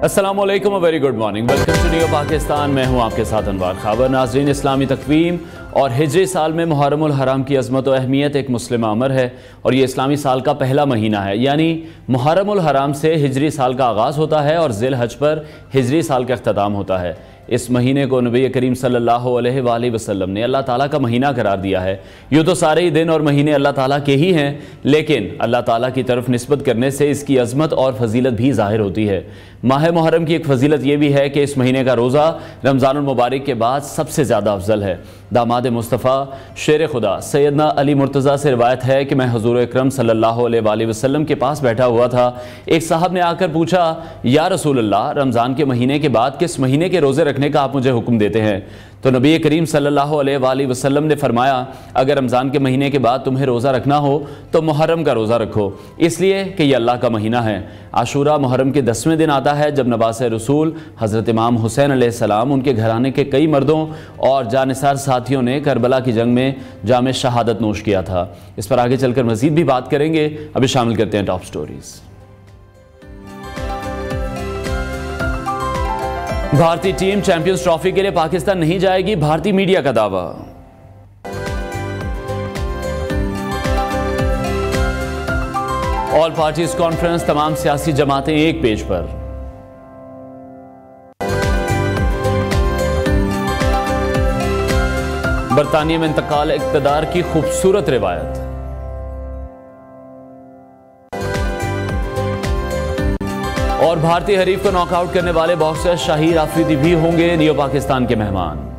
अस्सलामुअलैकुम, very good morning, welcome to new Pakistan. मैं हूं आपके साथ अनवार खाबर। नाज़रीन, इस्लामी तकवीम और हिजरी साल में मुहर्रमुल हराम की अज़मत और अहमियत एक मुस्लिम अमर है और ये इस्लामी साल का पहला महीना है। यानी मुहर्रमुल हराम से हिजरी साल का आगाज़ होता है और ज़िल हज पर हिजरी साल का अख्ताम होता है। इस महीने को नबी करीम सल्लल्लाहु अलैहि वसल्लम ने अल्लाह ताला का महीना करार दिया है। यूँ तो सारे ही दिन और महीने अल्लाह ताला के ही हैं, लेकिन अल्लाह ताला की तरफ निस्बत करने से इसकी अज़मत और फजीलत भी ज़ाहिर होती है। माह मुहर्रम की एक फजीलत यह भी है कि इस महीने का रोज़ा रमज़ानुल मुबारक के बाद सबसे ज़्यादा अफजल है। दामाद मुस्तफ़ा शेर खुदा सैयदना अली मुर्तज़ा से रिवायत है कि मैं हुज़ूर अकरम सल्लल्लाहु अलैहि वसल्लम के पास बैठा हुआ था। एक साहब ने आकर पूछा, या रसूल अल्लाह, रमज़ान के महीने के बाद किस महीने के रोज़े रखने का आप मुझे हुक्म देते हैं? तो नबी करीम सल्लल्लाहु अलैहि वसल्लम ने फरमाया, अगर रमज़ान के महीने के बाद तुम्हें रोज़ा रखना हो तो मुहर्रम का रोज़ा रखो, इसलिए कि यह अल्लाह का महीना है। आशूरा मुहर्रम के 10वें दिन आता है, जब नवासे रसूल हज़रत इमाम हुसैन अलैहिस्सलाम, उनके घराने के कई मर्दों और जानिसार साथियों ने करबला की जंग में जाम शहादत नोश किया था। इस पर आगे चलकर मज़ीद भी बात करेंगे। अभी शामिल करते हैं टॉप स्टोरीज़। भारतीय टीम चैंपियंस ट्रॉफी के लिए पाकिस्तान नहीं जाएगी, भारतीय मीडिया का दावा। ऑल पार्टीज कॉन्फ्रेंस, तमाम सियासी जमातें एक पेज पर। बरतानिया में इंतकाल इक़्तिदार की खूबसूरत रिवायत। और भारतीय हरीफ को नॉकआउट करने वाले बॉक्सर शाहिर आफरीदी भी होंगे न्यू पाकिस्तान के मेहमान।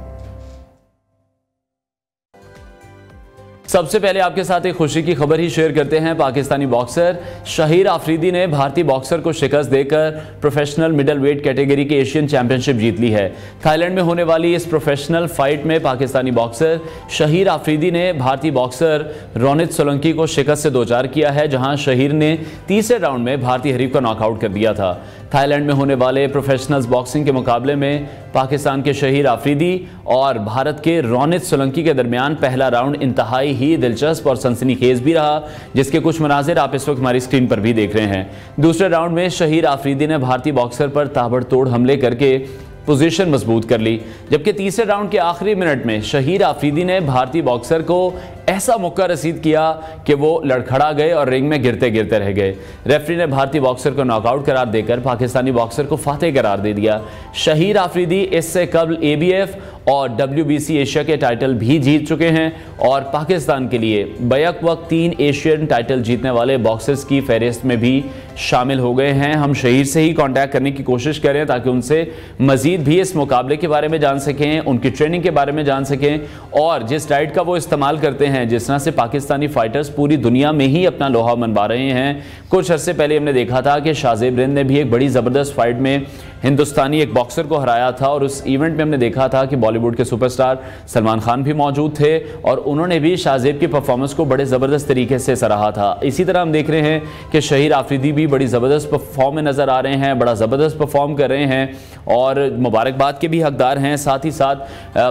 सबसे पहले आपके साथ एक खुशी की खबर ही शेयर करते हैं। पाकिस्तानी बॉक्सर शाहिर आफरीदी ने भारतीय बॉक्सर को शिकस्त देकर प्रोफेशनल मिडल वेट कैटेगरी की एशियन चैंपियनशिप जीत ली है। थाईलैंड में होने वाली इस प्रोफेशनल फाइट में पाकिस्तानी बॉक्सर शाहिर आफरीदी ने भारतीय बॉक्सर रोनित सोलंकी को शिकस्त से दो चार किया है, जहां शाहिर ने तीसरे राउंड में भारतीय हरीफ को नॉकआउट कर दिया था। थाईलैंड में होने वाले प्रोफेशनल्स बॉक्सिंग के मुकाबले में पाकिस्तान के शाहिर आफरीदी और भारत के रोनित सोलंकी के दरमियान पहला राउंड इंतहाई ही दिलचस्प और सनसनीखेज भी रहा, जिसके कुछ मनाजिर आप इस वक्त हमारी स्क्रीन पर भी देख रहे हैं। दूसरे राउंड में शाहिर आफरीदी ने भारतीय बॉक्सर पर ताबड़तोड़ हमले करके पोजीशन मजबूत कर ली, जबकि तीसरे राउंड के आखिरी मिनट में शाहिर आफरीदी ने भारतीय बॉक्सर को ऐसा मौका रसीद किया कि वो लड़खड़ा गए और रिंग में गिरते गिरते रह गए। रेफरी ने भारतीय बॉक्सर को नॉकआउट करार देकर पाकिस्तानी बॉक्सर को फातेह करार दे दिया। शाहिर आफरीदी इससे कबल ABF और WBC एशिया के टाइटल भी जीत चुके हैं और पाकिस्तान के लिए बैक वक्त 3 एशियन टाइटल जीतने वाले बॉक्सर्स की फहरिस्त में भी शामिल हो गए हैं। हम शाहिर से ही कांटेक्ट करने की कोशिश करें ताकि उनसे मजीद भी इस मुकाबले के बारे में जान सकें, उनकी ट्रेनिंग के बारे में जान सकें और जिस डाइट का वो इस्तेमाल करते हैं, जिस तरह से पाकिस्तानी फाइटर्स पूरी दुनिया में ही अपना लोहा मनवा रहे हैं। कुछ अरसे पहले हमने देखा था कि शाहजेब रिंद ने भी एक बड़ी ज़बरदस्त फाइट में हिंदुस्तानी एक बॉक्सर को हराया था और उस इवेंट में हमने देखा था कि बॉलीवुड के सुपरस्टार सलमान खान भी मौजूद थे और उन्होंने भी शाहजेब की परफॉर्मेंस को बड़े ज़बरदस्त तरीके से सराहा था। इसी तरह हम देख रहे हैं कि शाहिर आफरीदी भी बड़ी ज़बरदस्त परफॉर्म में नज़र आ रहे हैं, बड़ा ज़बरदस्त परफॉर्म कर रहे हैं और मुबारकबाद के भी हकदार हैं। साथ ही साथ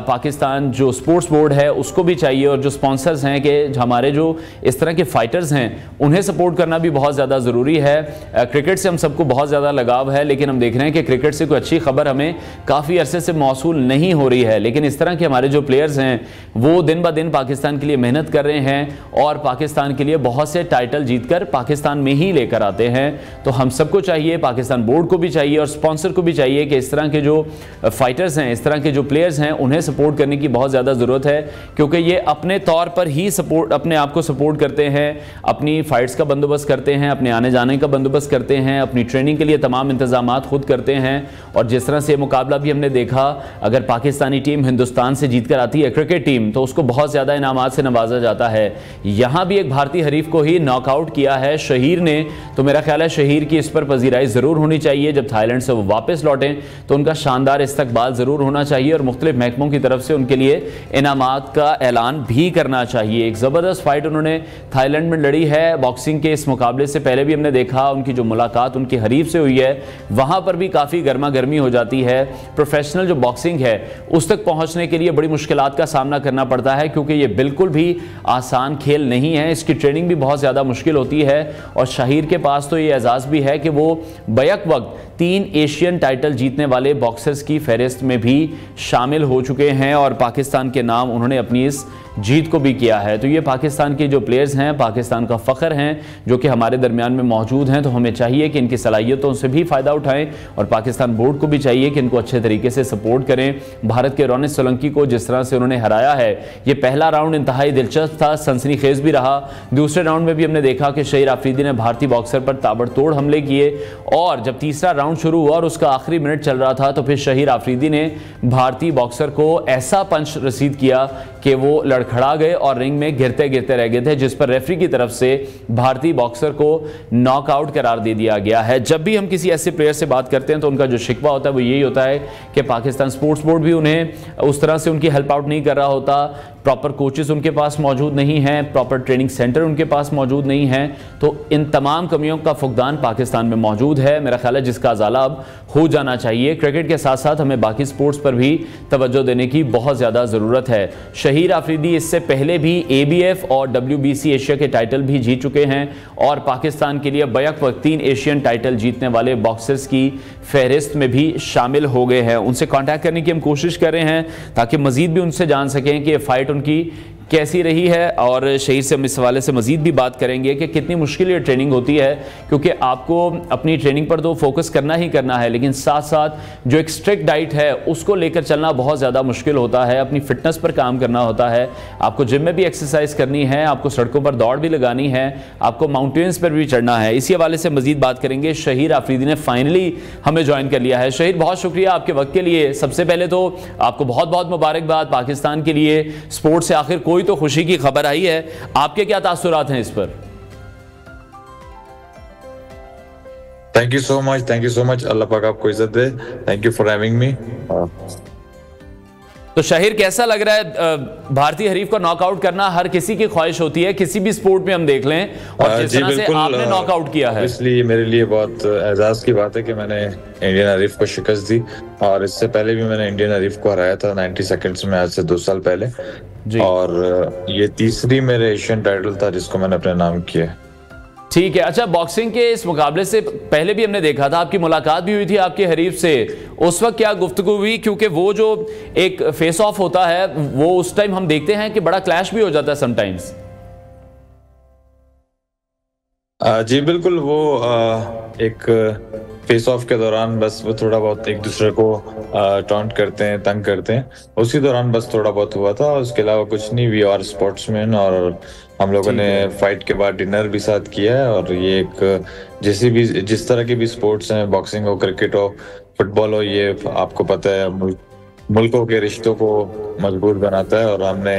पाकिस्तान जो स्पोर्ट्स बोर्ड है उसको भी चाहिए और जो स्पॉन्सर्स हैं कि हमारे जो इस तरह के फाइटर्स हैं उन्हें सपोर्ट करना भी बहुत ज़्यादा ज़रूरी है। क्रिकेट से हम सबको बहुत ज़्यादा लगाव है, लेकिन हम देख रहे हैं कि क्रिकेट से कोई अच्छी खबर हमें काफ़ी अरसे से मौसूल नहीं हो रही है। लेकिन इस तरह के हमारे जो प्लेयर्स हैं वो दिन ब दिन पाकिस्तान के लिए मेहनत कर रहे हैं और पाकिस्तान के लिए बहुत से टाइटल जीतकर पाकिस्तान में ही लेकर आते हैं। तो हम सबको चाहिए, पाकिस्तान बोर्ड को भी चाहिए और स्पॉन्सर को भी चाहिए कि इस तरह के जो फाइटर्स हैं, इस तरह के जो प्लेयर्स हैं, उन्हें सपोर्ट करने की बहुत ज़्यादा ज़रूरत है, क्योंकि ये अपने तौर पर ही अपने आप को सपोर्ट करते हैं, अपनी फाइट्स का बंदोबस्त करते हैं, अपने आने जाने का बंदोबस्त करते हैं, अपनी ट्रेनिंग के लिए तमाम इंतजामात खुद करते हैं। और जिस तरह से मुकाबला भी हमने देखा, अगर पाकिस्तानी टीम हिंदुस्तान से जीत कर आती है क्रिकेट टीम, तो उसको बहुत ज़्यादा इनामात से नवाजा जाता है। यहाँ भी एक भारतीय हरीफ को ही नॉकआउट किया है शाहिर ने, तो मेरा ख्याल है शाहिर की इस पर पजीराई ज़रूर होनी चाहिए। जब थाईलैंड से वो वापस लौटें तो उनका शानदार इस्तकबाल ज़रूर होना चाहिए और मुख्तलिफ महकमों की तरफ से उनके लिए इनामात का ऐलान भी करना चाहिए। एक ज़बरदस्त फाइट उन्होंने थाईलैंड में लड़ी है। बॉक्सिंग के इस मुकाबले से पहले भी हमने देखा उनकी जो मुलाकात उनकी हरीफ से हुई है, वहाँ पर भी काफ़ी गर्मा गर्मी हो जाती है। प्रोफेशनल जो बॉक्सिंग है उस तक पहुँचने के लिए बड़ी मुश्किलात का सामना करना पड़ता है, क्योंकि ये बिल्कुल भी आसान खेल नहीं है। इसकी ट्रेनिंग भी बहुत ज़्यादा मुश्किल होती है और शाहिर के पास तो ये एजाज़ भी है कि वो बैक वक्त 3 एशियन टाइटल जीतने वाले बॉक्सर्स की फहरिस्त में भी शामिल हो चुके हैं और पाकिस्तान के नाम उन्होंने अपनी इस जीत को भी किया है। तो ये पाकिस्तान के जो प्लेयर्स हैं, पाकिस्तान का फ़ख्र हैं, जो कि हमारे दरमियान में मौजूद हैं। तो हमें चाहिए कि इनकी सलाहियतों से भी फ़ायदा उठाएं और पाकिस्तान बोर्ड को भी चाहिए कि इनको अच्छे तरीके से सपोर्ट करें। भारत के रोनित सोलंकी को जिस तरह से उन्होंने हराया है, ये पहला राउंड इंतहाई दिलचस्प था, सनसनीखेज भी रहा। दूसरे राउंड में भी हमने देखा कि शहीर आफरीदी ने भारतीय बॉक्सर पर ताबड़तोड़ हमले किए और जब तीसरा राउंड शुरू हुआ और उसका आखिरी मिनट चल रहा था तो फिर शहीर आफरीदी ने भारतीय बॉक्सर को ऐसा पंच रसीद किया कि वो लड़खड़ा गए और रिंग में गिरते गिरते रह गए थे, जिस पर रेफरी की तरफ से भारतीय बॉक्सर को नॉकआउट करार दे दिया गया है। जब भी हम किसी ऐसे प्लेयर से बात करते हैं तो उनका जो शिकवा होता है वो यही होता है कि पाकिस्तान स्पोर्ट्स बोर्ड भी उन्हें उस तरह से उनकी हेल्प आउट नहीं कर रहा होता, प्रॉपर कोचेस उनके पास मौजूद नहीं हैं, प्रॉपर ट्रेनिंग सेंटर उनके पास मौजूद नहीं है। तो इन तमाम कमियों का फुकदान पाकिस्तान में मौजूद है, मेरा ख्याल है, जिसका अजाला अब हो जाना चाहिए। क्रिकेट के साथ साथ हमें बाकी स्पोर्ट्स पर भी तवज्जो देने की बहुत ज़्यादा ज़रूरत है। शहीर आफरीदी इससे पहले भी ABF और WBC एशिया के टाइटल भी जीत चुके हैं और पाकिस्तान के लिए बैक वक्त 3 एशियन टाइटल जीतने वाले बॉक्सर्स की फहरिस्त में भी शामिल हो गए हैं। उनसे कांटेक्ट करने की हम कोशिश कर रहे हैं ताकि मज़ीद भी उनसे जान सकें कि ये फ़ाइट उनकी कैसी रही है और शहीर से हम इस हवाले से मज़ीद भी बात करेंगे कि कितनी मुश्किल ये ट्रेनिंग होती है, क्योंकि आपको अपनी ट्रेनिंग पर तो फोकस करना ही करना है, लेकिन साथ साथ जो एक स्ट्रिक्ट डाइट है उसको लेकर चलना बहुत ज़्यादा मुश्किल होता है। अपनी फिटनेस पर काम करना होता है, आपको जिम में भी एक्सरसाइज करनी है, आपको सड़कों पर दौड़ भी लगानी है, आपको माउंटेन्स पर भी चढ़ना है। इसी हवाले से मज़ीद बात करेंगे। शहीर आफरीदी ने फाइनली हमें ज्वाइन कर लिया है। शहीर, बहुत शुक्रिया आपके वक्त के लिए। सबसे पहले तो आपको बहुत बहुत मुबारकबाद। पाकिस्तान के लिए स्पोर्ट्स से आखिर कोई तो खुशी की खबर आई है, आपके क्या तासुरात हैं इस पर? Thank you so much. अल्लाह पाक आपको इज्जत दे। Thank you for having me. तो शहीर, कैसा लग रहा है? भारतीय हरीफ को नॉकआउट करना हर किसी की ख्वाहिश होती है, किसी भी स्पोर्ट में हम देख लें, और जिस तरह से आपने नॉकआउट किया है, इसलिए मेरे लिए बहुत एजाज की बात है कि मैंने इंडियन हरीफ को शिकस्त दी। और इससे पहले भी मैंने इंडियन हरीफ को हराया था 90 सेकंड्स में, आज से 2 साल पहले। और ये तीसरी मेरे एशियन टाइटल था जिसको मैंने अपने नाम किया। ठीक है। अच्छा, बॉक्सिंग के इस मुकाबले से पहले भी हमने देखा था, आपकी मुलाकात भी हुई थी आपके हरीफ से। उस वक्त क्या गुफ्तगू हुई? क्योंकि वो जो एक फेस ऑफ होता है वो उस टाइम हम देखते हैं कि बड़ा क्लैश भी हो जाता है समटाइम्स। जी बिल्कुल, वो एक फेस ऑफ के दौरान बस वो थोड़ा बहुत एक दूसरे को टॉन्ट करते हैं, तंग करते हैं, उसी दौरान बस थोड़ा बहुत हुआ था। उसके अलावा कुछ नहीं। वी आर स्पोर्ट्समैन और हम लोगों ने फाइट के बाद डिनर भी साथ किया है। और ये एक जिस तरह की भी स्पोर्ट्स हैं, बॉक्सिंग हो, क्रिकेट हो, फुटबॉल हो, ये आपको पता है मुल्कों के रिश्तों को मजबूत बनाता है। और हमने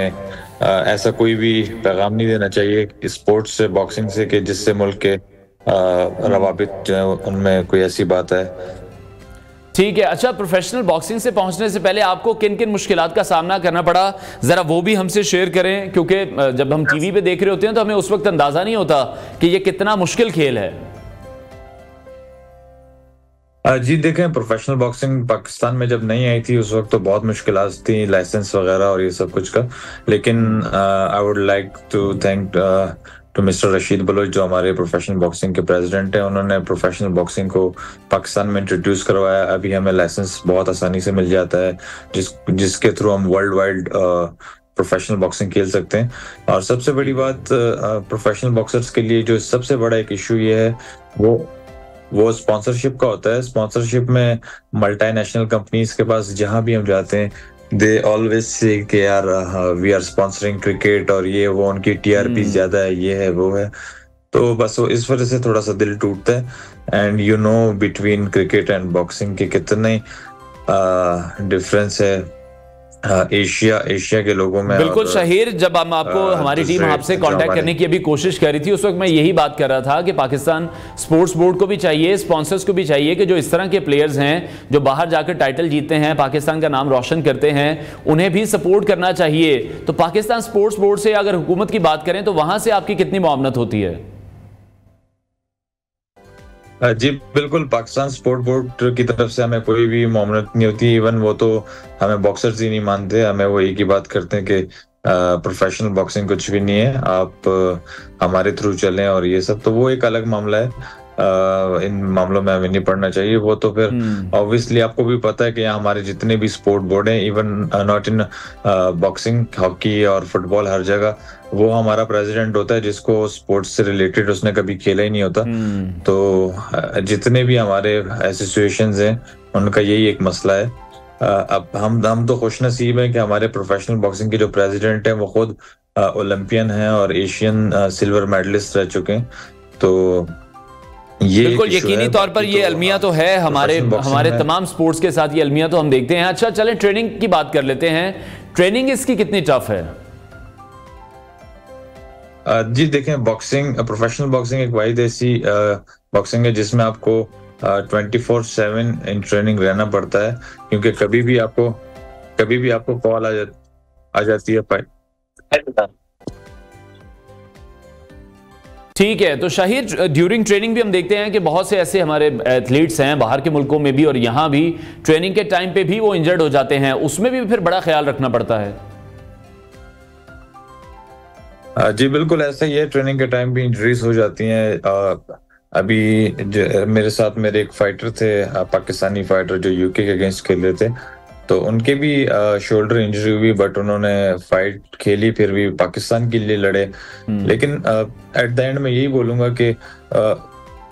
ऐसा कोई भी पैगाम नहीं देना चाहिए स्पोर्ट्स से, बॉक्सिंग से, कि जिससे मुल्क के रवाबित जो है उनमें कोई ऐसी बात है। ठीक है। अच्छा, प्रोफेशनल बॉक्सिंग से पहुंचने से पहले आपको किन किन मुश्किलात का सामना करना पड़ा, जरा वो भी हमसे शेयर करें, क्योंकि जब हम टीवी पे देख रहे होते हैं तो हमें उस वक्त अंदाजा नहीं होता कि ये कितना मुश्किल खेल है। जी देखें, प्रोफेशनल बॉक्सिंग पाकिस्तान में जब नहीं आई थी उस वक्त तो बहुत मुश्किलात थी, लाइसेंस वगैरह और ये सब कुछ का। लेकिन I would like to thank to mister Rashid Baloch, जो हमारे प्रोफेशनल बॉक्सिंग के प्रेसिडेंट हैं। उन्होंने प्रोफेशनल बॉक्सिंग को पाकिस्तान में इंट्रोड्यूस करवाया। अभी हमें लाइसेंस बहुत आसानी से मिल जाता है, जिसके थ्रू हम वर्ल्ड वाइड प्रोफेशनल बॉक्सिंग खेल सकते हैं। और सबसे बड़ी बात प्रोफेशनल बॉक्सर्स के लिए जो सबसे बड़ा एक इशू ये है वो स्पॉन्सरशिप का होता है। स्पॉन्सरशिप में मल्टीनेशनल कंपनीज के पास जहां भी हम जाते हैं, दे ऑलवेज से कि यार वी आर स्पॉन्सरिंग क्रिकेट, और ये वो उनकी TRP ज्यादा है, ये है वो है। तो बस वो इस वजह से थोड़ा सा दिल टूटता है। And you know between cricket and boxing के कितने डिफरेंस है एशिया के लोगों में। बिल्कुल शहीर, जब हम आपको हमारी टीम आपसे कांटेक्ट करने की अभी कोशिश कर रही थी, उस वक्त मैं यही बात कर रहा था कि पाकिस्तान स्पोर्ट्स बोर्ड को भी चाहिए, स्पॉन्सर्स को भी चाहिए कि जो इस तरह के प्लेयर्स हैं जो बाहर जाकर टाइटल जीतते हैं, पाकिस्तान का नाम रोशन करते हैं, उन्हें भी सपोर्ट करना चाहिए। तो पाकिस्तान स्पोर्ट्स बोर्ड से अगर हुकूमत की बात करें तो वहां से आपकी कितनी मुआवनत होती है? जी बिल्कुल, पाकिस्तान स्पोर्ट बोर्ड की तरफ से हमें कोई भी मामलत नहीं होती। इवन वो तो हमें बॉक्सर्स ही नहीं मानते, हमें वो एक ही बात करते हैं कि प्रोफेशनल बॉक्सिंग कुछ भी नहीं है, आप हमारे थ्रू चलें और ये सब। तो वो एक अलग मामला है। इन मामलों में हमें नहीं पड़ना चाहिए। वो तो फिर ऑब्वियसली आपको भी पता है कि यहाँ हमारे जितने भी स्पोर्ट बोर्ड हैं, even not in boxing, hockey और फुटबॉल, हर जगह वो हमारा प्रेसिडेंट होता है जिसको स्पोर्ट्स से रिलेटेड उसने कभी खेला ही नहीं होता। तो जितने भी हमारे एसोसिएशंस हैं उनका यही एक मसला है। अब हम तो खुशनसीब हैं कि हमारे प्रोफेशनल बॉक्सिंग के जो प्रेसिडेंट हैं वो खुद ओलंपियन हैं और एशियन सिल्वर मेडलिस्ट रह चुके हैं। तो ये बिल्कुल यकीनी तौर पर ये अलमिया तो है हमारे तमाम स्पोर्ट्स के साथ, ये अलमिया तो हम देखते हैं। अच्छा चलें ट्रेनिंग की बात कर लेते हैं। ट्रेनिंग इसकी कितनी टफ है? जी देखें, बॉक्सिंग, प्रोफेशनल बॉक्सिंग एक वाहिद ऐसी बॉक्सिंग है जिसमें आपको 24/7 इन ट्रेनिंग रहना पड़ता है, क्योंकि कभी भी आपको कॉल आ जाती है फाइट। ठीक है, तो शाहिर ड्यूरिंग ट्रेनिंग भी हम देखते हैं कि बहुत से ऐसे हमारे एथलीट्स हैं बाहर के मुल्कों में भी और यहाँ भी, ट्रेनिंग के टाइम पे भी वो इंजर्ड हो जाते हैं, उसमें भी फिर बड़ा ख्याल रखना पड़ता है। जी बिल्कुल ऐसा ही है, ट्रेनिंग के टाइम भी इंजरीज हो जाती हैं। अभी मेरे साथ मेरे एक फाइटर थे, पाकिस्तानी फाइटर जो यूके के अगेंस्ट खेल रहे थे, तो उनके भी शोल्डर इंजरी हुई, बट उन्होंने फाइट खेली, फिर भी पाकिस्तान के लिए लड़े। लेकिन एट द एंड मैं यही बोलूंगा कि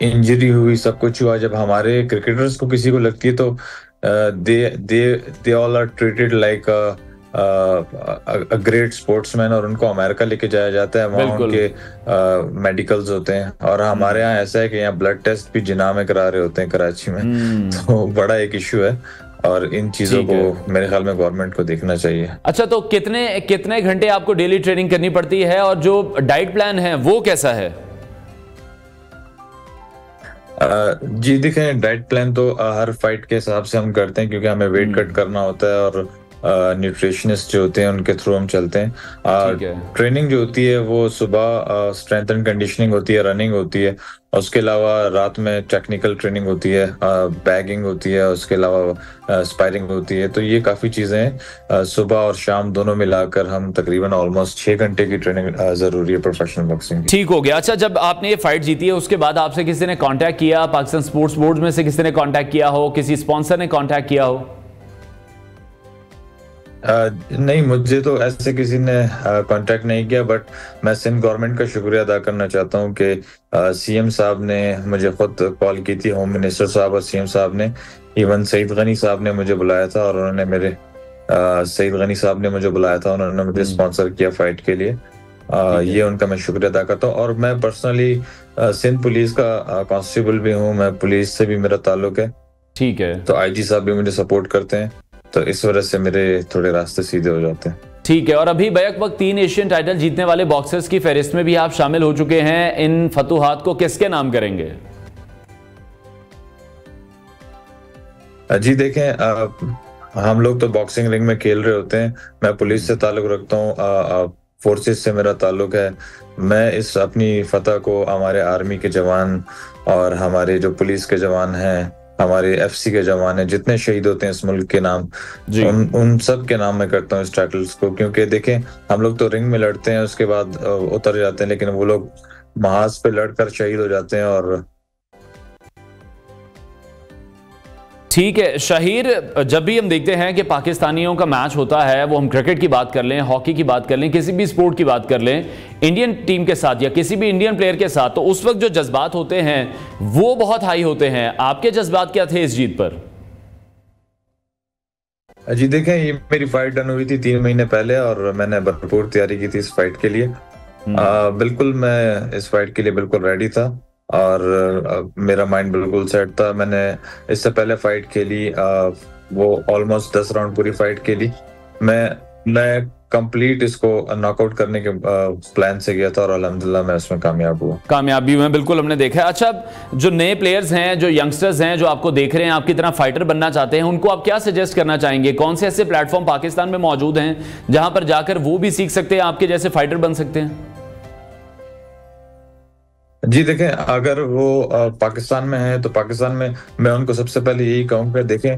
इंजरी हुई, सब कुछ हुआ, जब हमारे क्रिकेटर्स को किसी को लगती है तो they all are treated like great sportsman, और उनको अमेरिका लेके जाया जाता है, वहाँ उनके मेडिकल्स होते हैं। और हमारे यहाँ ऐसा है कि यहाँ ब्लड टेस्ट भी जिन्ना में करा रहे होते हैं कराची में। तो बड़ा एक इशू है और इन चीजों को मेरे ख्याल में गवर्नमेंट को देखना चाहिए। अच्छा, तो कितने घंटे आपको डेली ट्रेनिंग करनी पड़ती है और जो डाइट प्लान है वो कैसा है? जी देखें, डाइट प्लान तो हर फाइट के हिसाब से हम करते हैं, क्योंकि हमें वेट कट करना होता है और न्यूट्रिशनिस्ट जो होते हैं उनके थ्रू हम चलते हैं। ट्रेनिंग जो होती है वो सुबह स्ट्रेंथ एंड कंडीशनिंग होती है, रनिंग होती है, और उसके अलावा रात में टेक्निकल ट्रेनिंग होती है, बैगिंग होती है, उसके अलावा स्पायरिंग होती है। तो ये काफ़ी चीज़ें हैं, सुबह और शाम दोनों मिलाकर हम तकरीबन ऑलमोस्ट 6 घंटे की ट्रेनिंग ज़रूरी है प्रोफेशनल बॉक्सिंग की। ठीक हो गया। अच्छा, जब आपने ये फाइट जीती है उसके बाद आपसे किसी ने कॉन्टैक्ट किया, पाकिस्तान स्पोर्ट्स बोर्ड में से किसी ने कॉन्टैक्ट किया हो, किसी स्पॉन्सर ने कॉन्टैक्ट किया हो? नहीं, मुझे तो ऐसे किसी ने कांटेक्ट नहीं किया, बट मैं सिंध गवर्नमेंट का शुक्रिया अदा करना चाहता हूँ कि सीएम साहब ने मुझे खुद कॉल की थी, होम मिनिस्टर साहब और सीएम साहब ने, इवन सईद गनी साहब ने मुझे बुलाया था, और उन्होंने सईद गनी साहब ने मुझे बुलाया था, उन्होंने मुझे स्पॉन्सर किया फाइट के लिए। ये उनका मैं शुक्रिया अदा करता हूँ। और मैं पर्सनली सिंध पुलिस का कांस्टेबल भी हूँ, मैं पुलिस से भी मेरा ताल्लुक है। ठीक है, तो आईजी साहब भी मुझे सपोर्ट करते हैं, तो इस वजह से मेरे थोड़े रास्ते सीधे हो जाते हैं। ठीक है, और अभी बैक वक्त 3 एशियन टाइटल जीतने वाले बॉक्सर्स की फहरिस्त में भी आप शामिल हो चुके हैं। इन फतूहात को किसके नाम करेंगे? जी देखें, हम लोग तो बॉक्सिंग रिंग में खेल रहे होते हैं, मैं पुलिस से ताल्लुक रखता हूँ, फोर्सेस से मेरा ताल्लुक है। मैं इस अपनी फतह को हमारे आर्मी के जवान और हमारे जो पुलिस के जवान हैं, हमारे एफसी के जवान हैं, जितने शहीद होते हैं इस मुल्क के नाम, उन सब के नाम मैं करता हूँ इस टाइटल्स को। क्योंकि देखें, हम लोग तो रिंग में लड़ते हैं, उसके बाद उतर जाते हैं, लेकिन वो लोग महाज पे लड़कर शहीद हो जाते हैं। और ठीक है शाहिर, जब भी हम देखते हैं कि पाकिस्तानियों का मैच होता है, वो हम क्रिकेट की बात कर लें, हॉकी की बात कर लें, किसी भी स्पोर्ट की बात कर लें, इंडियन टीम के साथ या किसी भी इंडियन प्लेयर के साथ, तो उस वक्त जो जज्बात होते हैं वो बहुत हाई होते हैं। आपके जज्बात क्या थे इस जीत पर? जी देखें, ये मेरी फाइट डन हुई थी 3 महीने पहले और मैंने भरपूर तैयारी की थी इस फाइट के लिए। बिल्कुल मैं इस फाइट के लिए बिल्कुल रेडी था और मेरा माइंड बिल्कुल सेट था। मैंने इससे पहले फाइट खेली, वो ऑलमोस्ट 10 राउंड पूरी फाइट खेली। मैं कंप्लीट इसको नॉकआउट करने के प्लान से गया था और अल्हम्दुलिल्लाह मैं उसमें कामयाबी हुआ। बिल्कुल हमने देखा है। अच्छा, जो नए प्लेयर्स हैं, जो यंगस्टर्स हैं, जो आपको देख रहे हैं, आपकी तरह फाइटर बनना चाहते हैं, उनको आप क्या सजेस्ट करना चाहेंगे? कौन से ऐसे प्लेटफॉर्म पाकिस्तान में मौजूद हैं जहां पर जाकर वो भी सीख सकते हैं, आपके जैसे फाइटर बन सकते हैं? जी देखें, अगर वो पाकिस्तान में है तो पाकिस्तान में मैं उनको सबसे पहले यही कहूँगा, देखें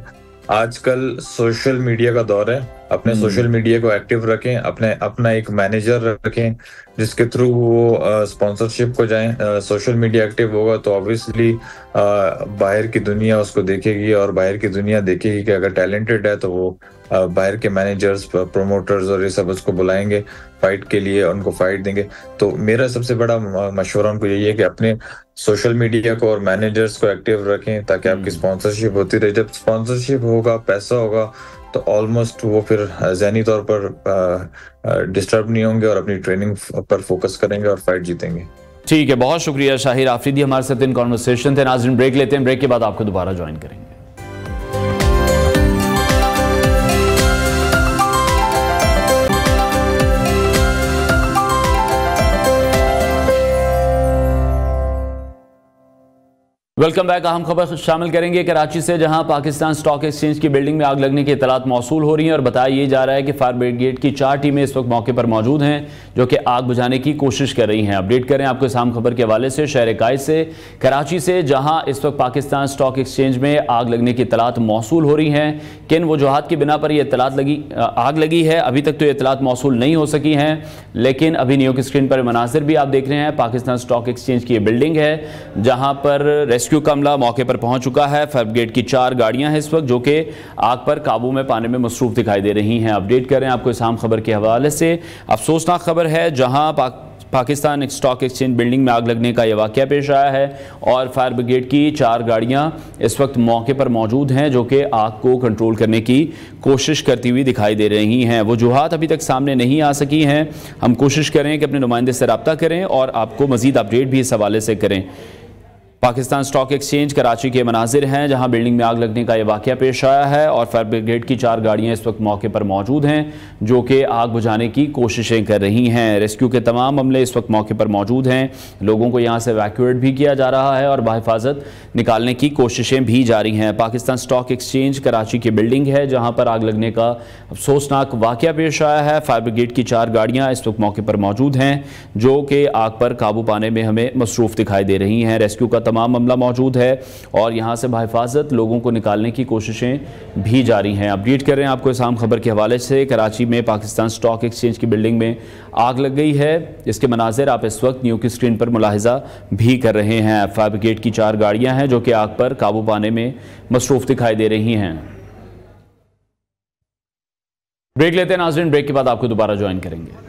आजकल सोशल मीडिया का दौर है। अपने सोशल मीडिया को एक्टिव रखें, अपना एक मैनेजर रखें जिसके थ्रू वो स्पॉन्सरशिप को जाएं। सोशल मीडिया एक्टिव होगा तो ऑब्वियसली बाहर की दुनिया उसको देखेगी, और बाहर की दुनिया देखेगी कि अगर टैलेंटेड है तो वो बाहर के मैनेजर्स, प्रोमोटर्स और ये सब उसको बुलाएंगे फाइट के लिए, उनको फाइट देंगे। तो मेरा सबसे बड़ा मशवरा उनको यही है कि अपने सोशल मीडिया को और मैनेजर्स को एक्टिव रखें ताकि आपकी स्पॉन्सरशिप होती रहे। जब स्पॉन्सरशिप होगा, पैसा होगा, तो ऑलमोस्ट वो फिर ज़हनी तौर पर डिस्टर्ब नहीं होंगे और अपनी ट्रेनिंग पर फोकस करेंगे और फाइट जीतेंगे। ठीक है, बहुत शुक्रिया शाहिर आफरीदी हमारे साथ इन कॉन्वर्सेशन थे। नाज़रीन ब्रेक लेते हैं, ब्रेक के बाद आपको दोबारा ज्वाइन करेंगे। Welcome back. अहम खबर शामिल करेंगे कराची से, जहां पाकिस्तान स्टॉक एक्सचेंज की बिल्डिंग में आग लगने की इतलात मौसूल हो रही हैं और बताया ये जा रहा है कि फायर ब्रिगेड की 4 टीमें इस वक्त मौके पर मौजूद हैं जो कि आग बुझाने की कोशिश कर रही हैं। अपडेट करें आपको इस अहम खबर के हवाले से शहर कायद से, कराची से, जहां इस वक्त पाकिस्तान स्टॉक एक्सचेंज में आग लगने की इतलात मौसूल हो रही हैं। किन वजूहात की बिना पर यह आग लगी है, अभी तक तो ये इतलात मौसूल नहीं हो सकी हैं, लेकिन अभी न्यूज़ की स्क्रीन पर मनाजिर भी आप देख रहे हैं। पाकिस्तान स्टॉक एक्सचेंज की ये बिल्डिंग है जहां पर रेस्क्यू का अमला मौके पर पहुंच चुका है। फायर ब्रिगेड की 4 गाड़ियां हैं इस वक्त जो कि आग पर काबू में पाने में मसरूफ दिखाई दे रही हैं। अपडेट करें आपको इस आम खबर के हवाले से। अफसोसनाक खबर है जहां पाकिस्तान स्टॉक एक्सचेंज बिल्डिंग में आग लगने का यह वाकया पेश आया है और फायर ब्रिगेड की 4 गाड़ियां इस वक्त मौके पर मौजूद हैं जो कि आग को कंट्रोल करने की कोशिश करती हुई दिखाई दे रही हैं। वजूहात अभी तक सामने नहीं आ सकी हैं। हम कोशिश करें कि अपने नुमाइंदे से रब्ता करें और आपको मजीद अपडेट भी इस हवाले से करें। पाकिस्तान स्टॉक एक्सचेंज कराची के मनाजिर हैं जहां बिल्डिंग में आग लगने का यह वाकया पेश आया है और फायर ब्रिगेड की 4 गाड़ियां इस वक्त मौके पर मौजूद हैं जो कि आग बुझाने की कोशिशें कर रही हैं। रेस्क्यू के तमाम अमले इस वक्त मौके पर मौजूद हैं। लोगों को यहां से इवैक्यूएट भी किया जा रहा है और बाहिफाजत निकालने की कोशिशें भी जारी हैं। पाकिस्तान स्टॉक एक्सचेंज कराची की बिल्डिंग है जहाँ पर आग लगने का अफसोसनाक वाकया पेश आया है। फायर ब्रिगेड की 4 गाड़ियाँ इस वक्त मौके पर मौजूद हैं जो कि आग पर काबू पाने में हमें मसरूफ़ दिखाई दे रही हैं। रेस्क्यू का तमाम मामला मौजूद है और यहां से बाहिफाजत लोगों को निकालने की कोशिशें भी जारी हैं। अपडेट कर रहे हैं आपको इस आम खबर के हवाले से। कराची में पाकिस्तान स्टॉक एक्सचेंज की बिल्डिंग में आग लग गई है, इसके मनाजिर आप इस वक्त न्यूज़ की स्क्रीन पर मुलाहिजा भी कर रहे हैं। फायर ब्रिगेड की 4 गाड़ियां हैं जो कि आग पर काबू पाने में मसरूफ दिखाई दे रही हैं। ब्रेक लेते हैं नाज़रीन, ब्रेक के बाद आपको दोबारा ज्वाइन करेंगे।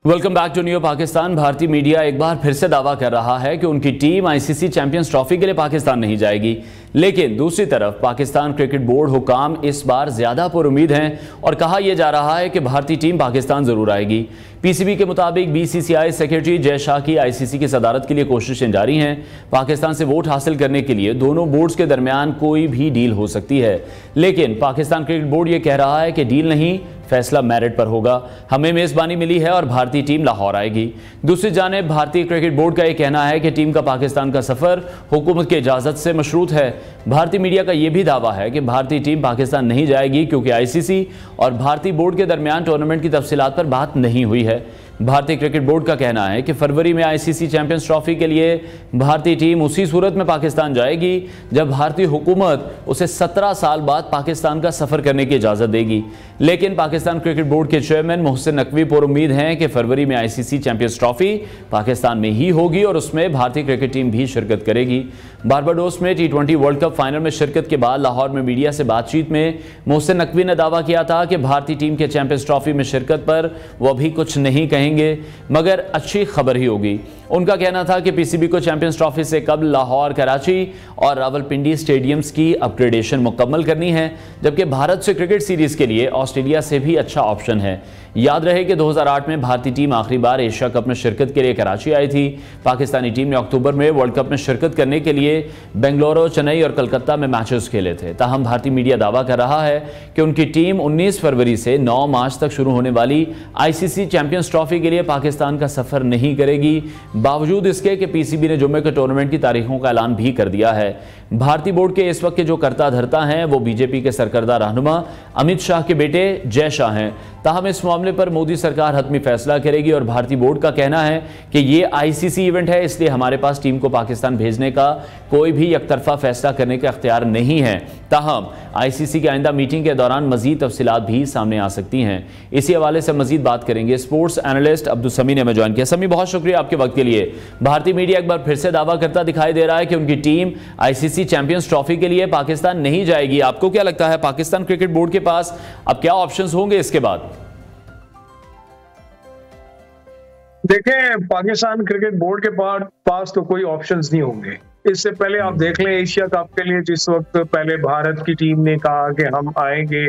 Welcome back to new Pakistan. भारतीय मीडिया एक बार फिर से दावा कर रहा है कि उनकी टीम आईसीसी चैंपियंस ट्रॉफी के लिए पाकिस्तान नहीं जाएगी, लेकिन दूसरी तरफ पाकिस्तान क्रिकेट बोर्ड हुकाम इस बार ज्यादा पुरुमीद हैं और कहा यह जा रहा है कि भारतीय टीम पाकिस्तान जरूर आएगी। पीसीबी के मुताबिक बीसीसीआई सेक्रेटरी जय शाह की आईसीसी की सदारत के लिए कोशिशें जारी हैं। पाकिस्तान से वोट हासिल करने के लिए दोनों बोर्ड्स के दरमियान कोई भी डील हो सकती है, लेकिन पाकिस्तान क्रिकेट बोर्ड यह कह रहा है कि डील नहीं, फैसला मेरिट पर होगा। हमें मेजबानी मिली है और भारतीय टीम लाहौर आएगी। दूसरी जानिब भारतीय क्रिकेट बोर्ड का यह कहना है कि टीम का पाकिस्तान का सफर हुकूमत की इजाजत से मशरूत है। भारतीय मीडिया का यह भी दावा है कि भारतीय टीम पाकिस्तान नहीं जाएगी क्योंकि आईसीसी और भारतीय बोर्ड के दरमियान टूर्नामेंट की तफसीलात पर बात नहीं हुई है। भारतीय क्रिकेट बोर्ड का कहना है कि फरवरी में आईसीसी चैंपियंस ट्रॉफी के लिए भारतीय टीम उसी सूरत में पाकिस्तान जाएगी जब भारतीय हुकूमत उसे 17 साल बाद पाकिस्तान का सफर करने की इजाजत देगी। लेकिन पाकिस्तान क्रिकेट बोर्ड के चेयरमैन मोहसिन नकवी पुरुमीद हैं कि फरवरी में आईसीसी चैंपियंस ट्रॉफी पाकिस्तान में ही होगी और उसमें भारतीय क्रिकेट टीम भी शिरकत करेगी। बारबाडोस में T20 वर्ल्ड कप फाइनल में शिरकत के बाद लाहौर में मीडिया से बातचीत में मोहसिन नकवी ने दावा किया था कि भारतीय टीम के चैंपियंस ट्रॉफी में शिरकत पर वो अभी कुछ नहीं कहेंगे, मगर अच्छी खबर ही होगी। उनका कहना था कि पीसीबी को चैंपियंस ट्रॉफी से कबल लाहौर, कराची और रावलपिंडी स्टेडियम्स की अपग्रेडेशन मुकम्मल करनी है, जबकि भारत से क्रिकेट सीरीज के लिए ऑस्ट्रेलिया से भी अच्छा ऑप्शन है। याद रहे कि 2008 में भारतीय टीम आखिरी बार एशिया कप में शिरकत के लिए कराची आई थी। पाकिस्तानी टीम ने अक्टूबर में वर्ल्ड कप में शिरकत करने के लिए बेंगलुरु, चेन्नई और कलकत्ता में मैचेस खेले थे। ताहम भारतीय मीडिया दावा कर रहा है कि उनकी टीम 19 फरवरी से 9 मार्च तक शुरू होने वाली आईसीसी चैंपियंस ट्रॉफी के लिए पाकिस्तान का सफर नहीं करेगी, बावजूद इसके कि पीसीबी ने जुम्मे के टूर्नामेंट की तारीखों का ऐलान भी कर दिया है। भारतीय बोर्ड के इस वक्त के जो कर्ता धर्ता हैं वो बीजेपी के सरकर्दा रहनुमा अमित शाह के बेटे जय शाह हैं। ताहम इस मामले पर मोदी सरकार हतमी फैसला करेगी और भारतीय बोर्ड का कहना है कि ये आईसीसी इवेंट है, इसलिए हमारे पास टीम को पाकिस्तान भेजने का कोई भी एकतरफा फैसला करने का इख्तियार नहीं है। ताहम आईसीसी की आइंदा मीटिंग के दौरान मजीद तफसीलात भी सामने आ सकती हैं। इसी हवाले से मजीद बात करेंगे। स्पोर्ट्स एनालिस्ट अब्दुल समी ने हमें ज्वाइन किया। समी, बहुत शुक्रिया आपके वक्त के लिए। भारतीय मीडिया एक बार फिर से दावा करता दिखाई दे रहा है कि उनकी टीम आईसीसी चैंपियंस ट्रॉफी के लिए पाकिस्तान नहीं जाएगी। आपको क्या लगता है, पाकिस्तान क्रिकेट बोर्ड के पास अब क्या ऑप्शंस होंगे इसके बाद? देखें, पाकिस्तान क्रिकेट बोर्ड के पास तो कोई ऑप्शंस नहीं होंगे। इससे पहले आप देख लें, एशिया कप के लिए जिस वक्त पहले भारत की टीम ने कहा कि हम आएंगे,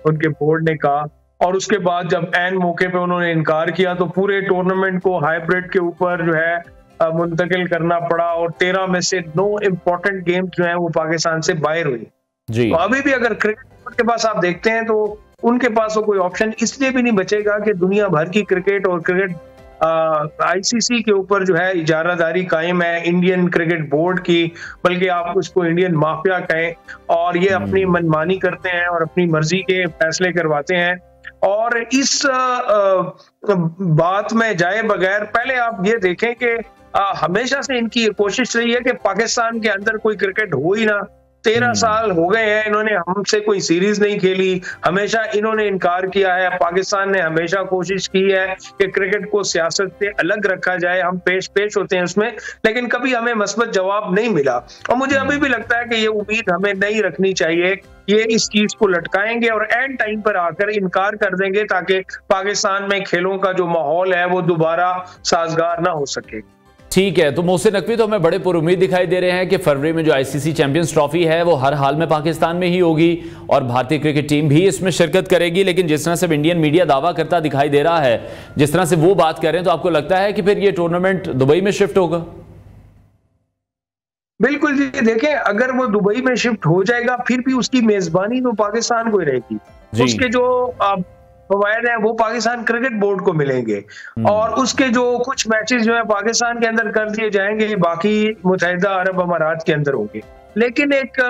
उनके बोर्ड ने कहा, और उसके बाद जब एन मौके पे उन्होंने इनकार किया तो पूरे टूर्नामेंट को हाइब्रिड के ऊपर जो है मुंतकिल करना पड़ा और 13 में से 9 इंपॉर्टेंट गेम जो है वो पाकिस्तान से बाहर हुई जी। तो अभी भी अगर क्रिकेट बोर्ड के पास आप देखते हैं तो उनके पास कोई ऑप्शन इसलिए भी नहीं बचेगा कि दुनिया भर की क्रिकेट और क्रिकेट आईसीसी के ऊपर जो है इजारादारी कायम है इंडियन क्रिकेट बोर्ड की, बल्कि आप उसको इंडियन माफिया कहें, और ये अपनी मनमानी करते हैं और अपनी मर्जी के फैसले करवाते हैं। और इस बात में जाए बगैर पहले आप ये देखें कि हमेशा से इनकी कोशिश रही है कि पाकिस्तान के अंदर कोई क्रिकेट हो ही ना। 13 साल हो गए हैं, इन्होंने हमसे कोई सीरीज नहीं खेली, हमेशा इन्होंने इनकार किया है। पाकिस्तान ने हमेशा कोशिश की है कि क्रिकेट को सियासत से अलग रखा जाए, हम पेश होते हैं उसमें, लेकिन कभी हमें मस्बत जवाब नहीं मिला। और मुझे अभी भी लगता है कि ये उम्मीद हमें नहीं रखनी चाहिए। ये इस चीज को लटकाएंगे और एंड टाइम पर आकर इनकार कर देंगे ताकि पाकिस्तान में खेलों का जो माहौल है वो दोबारा साजगार ना हो सके। ठीक है, तो मोहसिन नकवी तो हमें बड़े पुरुम्मीद दिखाई दे रहे हैं कि फरवरी में जो आईसीसी चैंपियंस ट्रॉफी है वो हर हाल में पाकिस्तान में ही होगी और भारतीय क्रिकेट टीम भी इसमें शिरकत करेगी। लेकिन जिस तरह से इंडियन मीडिया दावा करता दिखाई दे रहा है, जिस तरह से वो बात कर रहे हैं, तो आपको लगता है कि फिर ये टूर्नामेंट दुबई में शिफ्ट होगा? बिल्कुल जी, देखें, अगर वो दुबई में शिफ्ट हो जाएगा फिर भी उसकी मेजबानी तो पाकिस्तान को ही रहेगी। उसके जो फवायद है वो पाकिस्तान क्रिकेट बोर्ड को मिलेंगे और उसके जो कुछ मैचेस जो है पाकिस्तान के अंदर कर दिए जाएंगे, बाकी मुत्तहिदा अरब अमारात के अंदर होंगे। लेकिन एक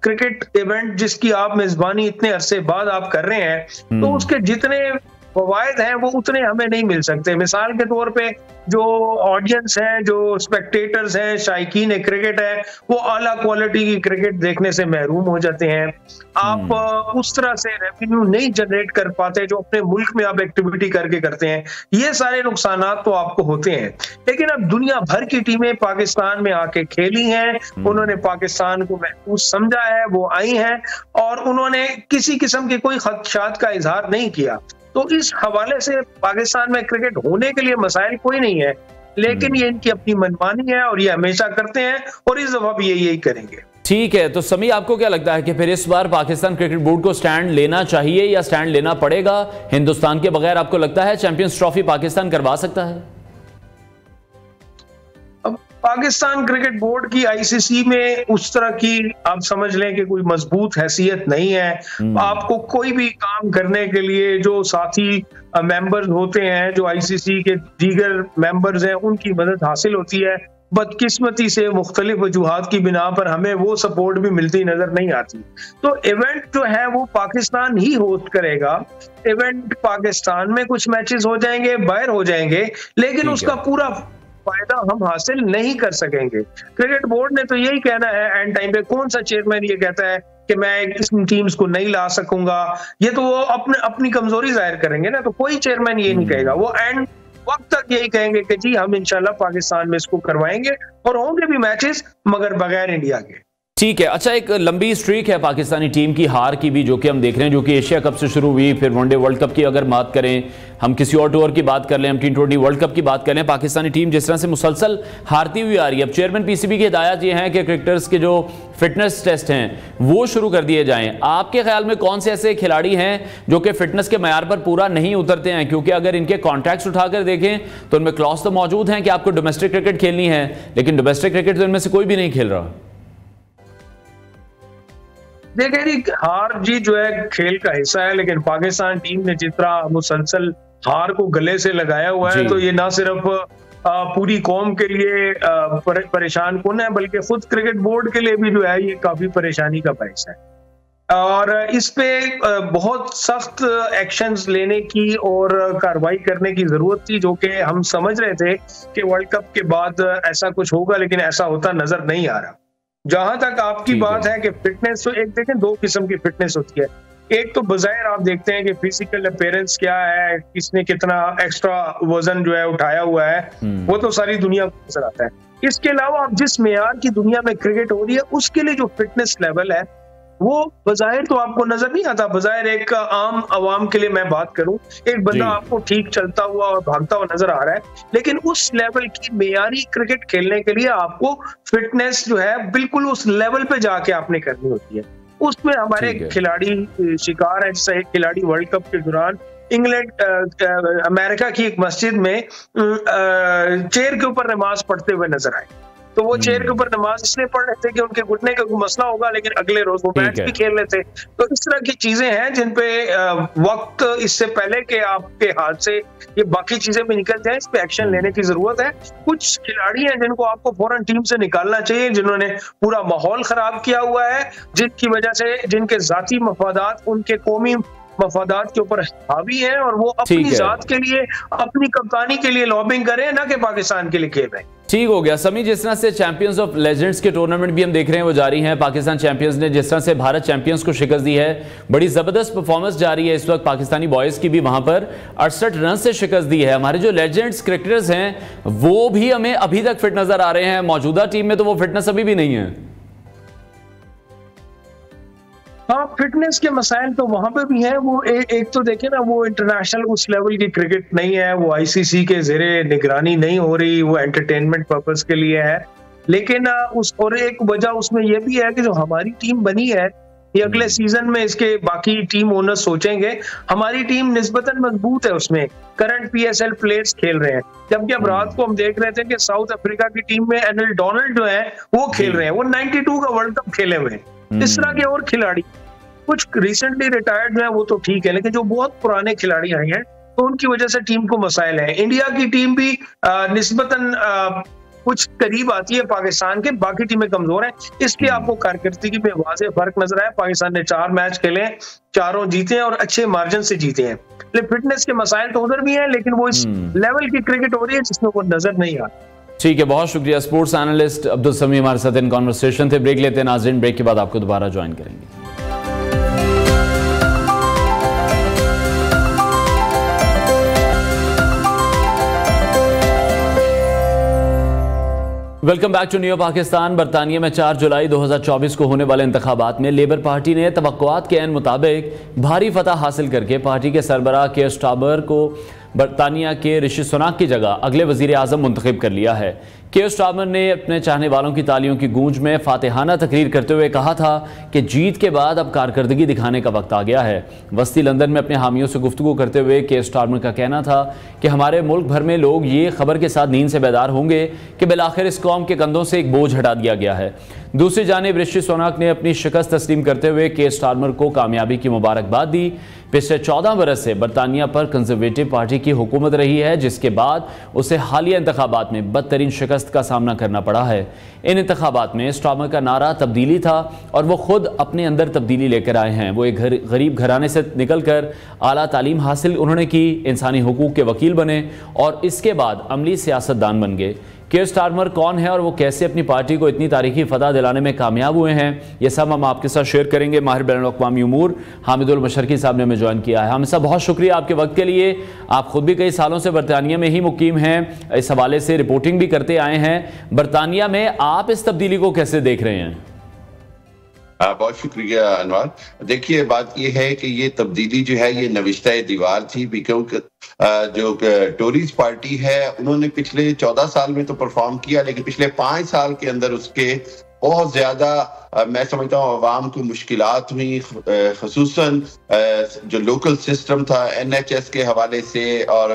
क्रिकेट इवेंट जिसकी आप मेजबानी इतने अरसे बाद आप कर रहे हैं तो उसके जितने फवायद हैं वो उतने हमें नहीं मिल सकते। मिसाल के तौर पे जो ऑडियंस है, जो स्पेक्टेटर्स हैं, शायकीन क्रिकेट है, वो आला क्वालिटी की क्रिकेट देखने से महरूम हो जाते हैं। आप उस तरह से रेवेन्यू नहीं जनरेट कर पाते जो अपने मुल्क में आप एक्टिविटी करके करते हैं। ये सारे नुकसानात तो आपको होते हैं। लेकिन अब दुनिया भर की टीमें पाकिस्तान में आके खेली हैं, उन्होंने पाकिस्तान को महफूज समझा है, वो आई हैं और उन्होंने किसी किस्म के कोई खदशात का इजहार नहीं किया। तो इस हवाले से पाकिस्तान में क्रिकेट होने के लिए मसाइल कोई नहीं है, लेकिन ये इनकी अपनी मनमानी है और ये हमेशा करते हैं और इस दफा भी यही करेंगे। ठीक है, तो समी, आपको क्या लगता है कि फिर इस बार पाकिस्तान क्रिकेट बोर्ड को स्टैंड लेना चाहिए या स्टैंड लेना पड़ेगा? हिंदुस्तान के बगैर आपको लगता है चैंपियंस ट्रॉफी पाकिस्तान करवा सकता है? पाकिस्तान क्रिकेट बोर्ड की आईसीसी में उस तरह की आप समझ लें कि कोई मजबूत हैसियत नहीं है। आपको कोई भी काम करने के लिए जो साथी मेंबर्स होते हैं, जो आईसीसी के दीगर मेंबर्स हैं, उनकी मदद हासिल होती है। बदकिस्मती से मुख्तलिफ वजूहात की बिना पर हमें वो सपोर्ट भी मिलती नजर नहीं आती। तो इवेंट जो है वो पाकिस्तान ही होस्ट करेगा। इवेंट पाकिस्तान में कुछ मैचेस हो जाएंगे, बाहर हो जाएंगे, लेकिन उसका पूरा फायदा हम हासिल नहीं कर सकेंगे। क्रिकेट बोर्ड ने तो यही कहना है एंड टाइम पे। कौन सा चेयरमैन ये कहता है कि मैं इस टीम्स को नहीं ला सकूंगा? ये तो वो अपनी कमजोरी जाहिर करेंगे ना। तो कोई चेयरमैन ये नहीं कहेगा, वो एंड वक्त तक यही कहेंगे कि जी हम इंशाल्लाह पाकिस्तान में इसको करवाएंगे और होंगे भी मैचेस मगर बगैर इंडिया के। ठीक है, अच्छा, एक लंबी स्ट्रीक है पाकिस्तानी टीम की हार की भी, जो कि हम देख रहे हैं, जो कि एशिया कप से शुरू हुई, फिर वनडे वर्ल्ड कप की अगर बात करें, हम किसी और टूर की बात कर लें, हम T20 वर्ल्ड कप की बात करें, पाकिस्तानी टीम जिस तरह से मुसलसल हारती हुई आ रही है। अब चेयरमैन पीसीबी की हिदायत ये है कि क्रिकेटर्स के जो फिटनेस टेस्ट हैं वो शुरू कर दिए जाएं। आपके ख्याल में कौन से ऐसे खिलाड़ी हैं जो कि फिटनेस के मैयार पर पूरा नहीं उतरते हैं? क्योंकि अगर इनके कॉन्ट्रैक्ट्स उठाकर देखें तो उनमें क्लॉज तो मौजूद हैं कि आपको डोमेस्टिक क्रिकेट खेलनी है, लेकिन डोमेस्टिक क्रिकेट तो इनमें से कोई भी नहीं खेल रहा। देखिए जी, हार जीत जो है खेल का हिस्सा है, लेकिन पाकिस्तान टीम ने जिस तरह मुसलसल हार को गले से लगाया हुआ है, तो ये ना सिर्फ पूरी कौम के लिए परेशान कौन है, बल्कि खुद क्रिकेट बोर्ड के लिए भी जो है ये काफी परेशानी का बायस है। और इस पे बहुत सख्त एक्शंस लेने की और कार्रवाई करने की जरूरत थी, जो कि हम समझ रहे थे कि वर्ल्ड कप के बाद ऐसा कुछ होगा, लेकिन ऐसा होता नजर नहीं आ रहा। जहां तक आपकी बात है कि फिटनेस, तो एक देखें दो किस्म की फिटनेस होती है। एक तो बज़ाहिर आप देखते हैं कि फिजिकल अपीयरेंस क्या है, किसने कितना एक्स्ट्रा वजन जो है उठाया हुआ है, वो तो सारी दुनिया को नजर आता है। इसके अलावा आप जिस मेयार की दुनिया में क्रिकेट हो रही है उसके लिए जो फिटनेस लेवल है वो बज़ाहिर तो आपको नजर नहीं आता। बज़ाहिर एक आम आवाम के लिए मैं बात करूं, एक बंदा आपको ठीक चलता हुआ और भागता हुआ नजर आ रहा है, लेकिन उस लेवल की मेयारी क्रिकेट खेलने के लिए आपको फिटनेस जो है बिल्कुल उस लेवल पे जाके आपने करनी होती है। उसमें हमारे खिलाड़ी शिकार है। जैसे एक खिलाड़ी वर्ल्ड कप के दौरान इंग्लैंड अमेरिका की एक मस्जिद में चेयर के ऊपर नमाज पढ़ते हुए नजर आए। तो वो चेयर के ऊपर नमाज इसलिए पढ़ रहे थे कि उनके घुटने का कोई मसला होगा, लेकिन अगले रोज वो मैच भी खेल रहे थे। तो इस तरह की चीजें हैं जिन पे वक्त इससे पहले कि आपके हाथ से ये बाकी चीजें भी निकल जाए, इस पे एक्शन लेने की जरूरत है। कुछ खिलाड़ी हैं जिनको आपको फौरन टीम से निकालना चाहिए, जिन्होंने पूरा माहौल खराब किया हुआ है, जिनकी वजह से जिनके जाती मफादात उनके कौमी मफादात के ऊपर हावी है और वो अपनी जात के लिए, अपनी कप्तानी के लिए लॉबिंग करें, ना कि पाकिस्तान के लिए खेल रहे हैं। ठीक हो गया समी। जिस तरह से चैंपियंस ऑफ लेजेंड्स के टूर्नामेंट भी हम देख रहे हैं वो जारी हैं। पाकिस्तान चैंपियंस ने जिस तरह से भारत चैंपियंस को शिकस्त दी है, बड़ी जबरदस्त परफॉर्मेंस जारी है इस वक्त पाकिस्तानी बॉयज की भी, वहां पर 68 रन से शिकस्त दी है। हमारे जो लेजेंड्स क्रिकेटर्स हैं वो भी हमें अभी तक फिट नजर आ रहे हैं। मौजूदा टीम में तो वो फिटनेस अभी भी नहीं है। हाँ, फिटनेस के मसाइल तो वहां पे भी हैं। वो एक तो देखे ना, वो इंटरनेशनल उस लेवल की क्रिकेट नहीं है, वो आईसीसी के ज़ेरे निगरानी नहीं हो रही, वो एंटरटेनमेंट पर्पस के लिए है। लेकिन उस और एक वजह उसमें यह भी है कि जो हमारी टीम बनी है, ये अगले सीजन में इसके बाकी टीम ओनर्स सोचेंगे, हमारी टीम निस्बतन मजबूत है, उसमें करंट पीएसएल प्लेयर्स खेल रहे हैं। जबकि अब रात को हम देख रहे थे कि साउथ अफ्रीका की टीम में एनएल डोनाल्ड जो है वो खेल रहे हैं, वो 92 का वर्ल्ड कप खेले हुए हैं। इस तरह के और खिलाड़ी कुछ रिसेंटली रिटायर्ड हैं, वो तो ठीक है, लेकिन जो बहुत पुराने खिलाड़ी आए हैं तो उनकी वजह से टीम को मसाइल है। इंडिया की टीम भी निस्बतन कुछ करीब आती है पाकिस्तान के, बाकी टीमें कमजोर हैं। इसलिए आपको कारकर्दगी में वाज़ेह फर्क नजर आया। पाकिस्तान ने 4 मैच खेले, चारों जीते हैं और अच्छे मार्जिन से जीते हैं। लेकिन फिटनेस के मसाइल तो उधर भी हैं, लेकिन वो इस लेवल की क्रिकेट हो रही है जिसमें वो नजर नहीं आता। ठीक है, बहुत शुक्रिया। स्पोर्ट्स एनालिस्ट अब्दुल समी हमारे साथ इन कॉन्वर्सेशन थे। ब्रेक लेते हैं नाज़रीन, ब्रेक के बाद आपको दोबारा ज्वाइन करेंगे। Welcome back to new Pakistan. बरतानिया में 4 जुलाई 2024 को होने वाले इंतखाबात में लेबर पार्टी ने तवक्कुआत के मुताबिक भारी फतह हासिल करके पार्टी के सरबराह केयर स्टारमर को बरतानिया के ऋषि सुनाक की जगह अगले वजीर आज़म मुंतखब कर लिया है। केयर स्टारमर ने अपने चाहने वालों की तालियों की गूंज में फातिहाना तकरीर करते हुए कहा था कि जीत के बाद अब कारकर्दगी दिखाने का वक्त आ गया है। वस्ती लंदन में अपने हामियों से गुफ्तगू करते हुए केयर स्टारमर का कहना था कि हमारे मुल्क भर में लोग ये खबर के साथ नींद से बेदार होंगे कि बिलाखिर इस कौम के कंधों से एक बोझ हटा दिया गया है। दूसरी जानिब ऋषि सुनाक ने अपनी शिकस्त तस्लीम करते हुए केयर स्टारमर को कामयाबी की मुबारकबाद दी। पिछले 14 बरस से बरतानिया पर कंजर्वेटिव पार्टी की हुकूमत रही है, जिसके बाद उसे हालिया इंतखाबात में बदतरीन शिकस्त का सामना करना पड़ा है। इन इंतखाबात में स्टारमर का नारा तब्दीली था और वो खुद अपने अंदर तब्दीली लेकर आए हैं। वो एक गरीब घराने से निकलकर आला तालीम हासिल उन्होंने की, इंसानी हुकूक के वकील बने और इसके बाद अमली सियासतदान बन गए। केयर स्टारमर कौन है और वो कैसे अपनी पार्टी को इतनी तारीखी फतह दिलाने में कामयाब हुए हैं, ये सब हम आपके साथ शेयर करेंगे। माहिर बैनुल-अक़वामी उमूर हामिदुल मशरकी साहब ने हमें ज्वाइन किया है। हामिद साहब, बहुत शुक्रिया आपके वक्त के लिए। आप खुद भी कई सालों से बरतानिया में ही मुकीम हैं, इस हवाले से रिपोर्टिंग भी करते आए हैं। बरतानिया में आप इस तब्दीली को कैसे देख रहे हैं? बहुत शुक्रिया अनवर। देखिए, बात यह है कि ये तब्दीली जो है ये नविश्ता दीवार थी, क्योंकि जो टोरीज पार्टी है उन्होंने पिछले 14 साल में तो परफॉर्म किया, लेकिन पिछले 5 साल के अंदर उसके बहुत ज्यादा मैं समझता हूँ अवाम को मुश्किलात हुई, खसूसन जो लोकल सिस्टम था NHS के हवाले से और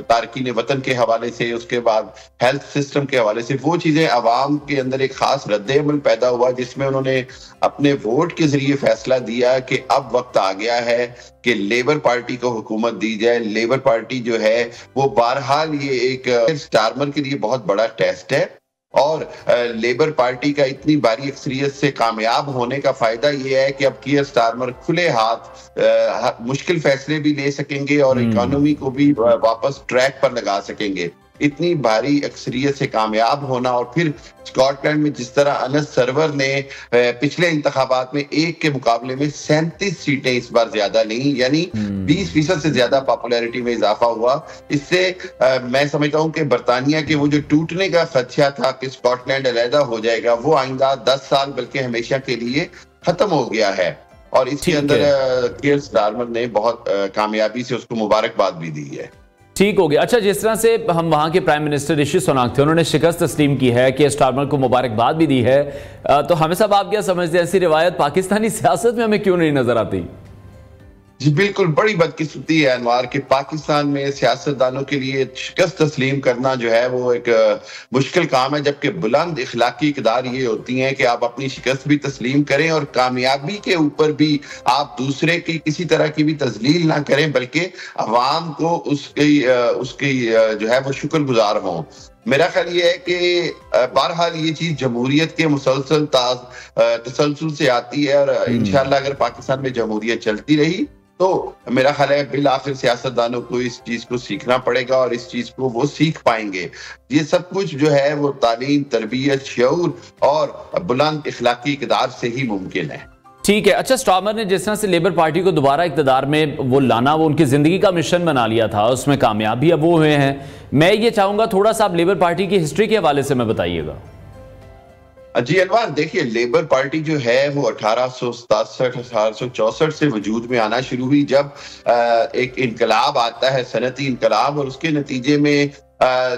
तारकीन वतन के हवाले से, उसके बाद हेल्थ सिस्टम के हवाले से, वो चीजें अवाम के अंदर एक खास रद्द-ए-अमल पैदा हुआ जिसमें उन्होंने अपने वोट के जरिए फैसला दिया कि अब वक्त आ गया है कि लेबर पार्टी को हुकूमत दी जाए। लेबर पार्टी जो है वो बहरहाल ये एक स्टारमर के लिए बहुत बड़ा टेस्ट है और लेबर पार्टी का इतनी भारी अक्सरियत से कामयाब होने का फायदा ये है कि अब कीयर स्टारमर खुले हाथ मुश्किल फैसले भी ले सकेंगे और इकोनॉमी को भी वापस ट्रैक पर लगा सकेंगे। इतनी भारी अक्सरियत से कामयाब होना और फिर स्कॉटलैंड में जिस तरह अनस सरवर ने पिछले इंतखाबात में 1 के मुकाबले में 37 सीटें इस बार ज्यादा ली, यानी 20% से ज्यादा पॉपुलैरिटी में इजाफा हुआ। इससे मैं समझता हूं कि बरतानिया के वो जो टूटने का खदशा था कि स्कॉटलैंड अलहदा हो जाएगा, वो आइंदा 10 साल बल्कि हमेशा के लिए खत्म हो गया है और इसके अंदर कीयर स्टारमर ने बहुत कामयाबी से उसको मुबारकबाद भी दी है। ठीक हो गया। अच्छा, जिस तरह से हम वहां के प्राइम मिनिस्टर ऋषि सुनाक थे, उन्होंने शिकस्त तस्लीम की है कि स्टारमर को मुबारकबाद भी दी है, तो हमें सब आप क्या समझते हैं, ऐसी रिवायत पाकिस्तानी सियासत में हमें क्यों नहीं नजर आती? जी बिल्कुल, बड़ी बदकिस्मती है अनवार कि पाकिस्तान में सियासतदानों के लिए शिकस्त तस्लीम करना जो है वो एक मुश्किल काम है, जबकि बुलंद इखलाकी इक़दार ये होती हैं कि आप अपनी शिकस्त भी तस्लीम करें और कामयाबी के ऊपर भी आप दूसरे की किसी तरह की भी तजलील ना करें, बल्कि अवाम को उसकी जो है वो शुक्रगुजार हों। मेरा ख्याल ये है कि बहरहाल ये चीज जमहूरियत के मुसलसल तसलसल से आती है और इंशाअल्लाह अगर पाकिस्तान में जमहूरियत चलती रही तो मेरा ख्याल है बिल आखिर सियासतदानों को इस चीज को सीखना पड़ेगा और इस चीज को वो सीख पाएंगे। ये सब कुछ जो है वो तालीम, तरबियत, शऊर और बुलंद इखलाकी इक़दार से ही मुमकिन है। ठीक है। अच्छा, स्टारमर ने जिस तरह से लेबर पार्टी को दोबारा इक़्तिदार में वो लाना, वो उनकी जिंदगी का मिशन बना लिया था, उसमें कामयाब भी अब वो हुए हैं। मैं ये चाहूंगा थोड़ा सा आप लेबर पार्टी की हिस्ट्री के हवाले से मैं बताइएगा। जी अनवार, देखिए लेबर पार्टी जो है वो 1867-1864 से वजूद में आना शुरू हुई, जब एक इनकलाब आता है, सनती इनकलाब, और उसके नतीजे में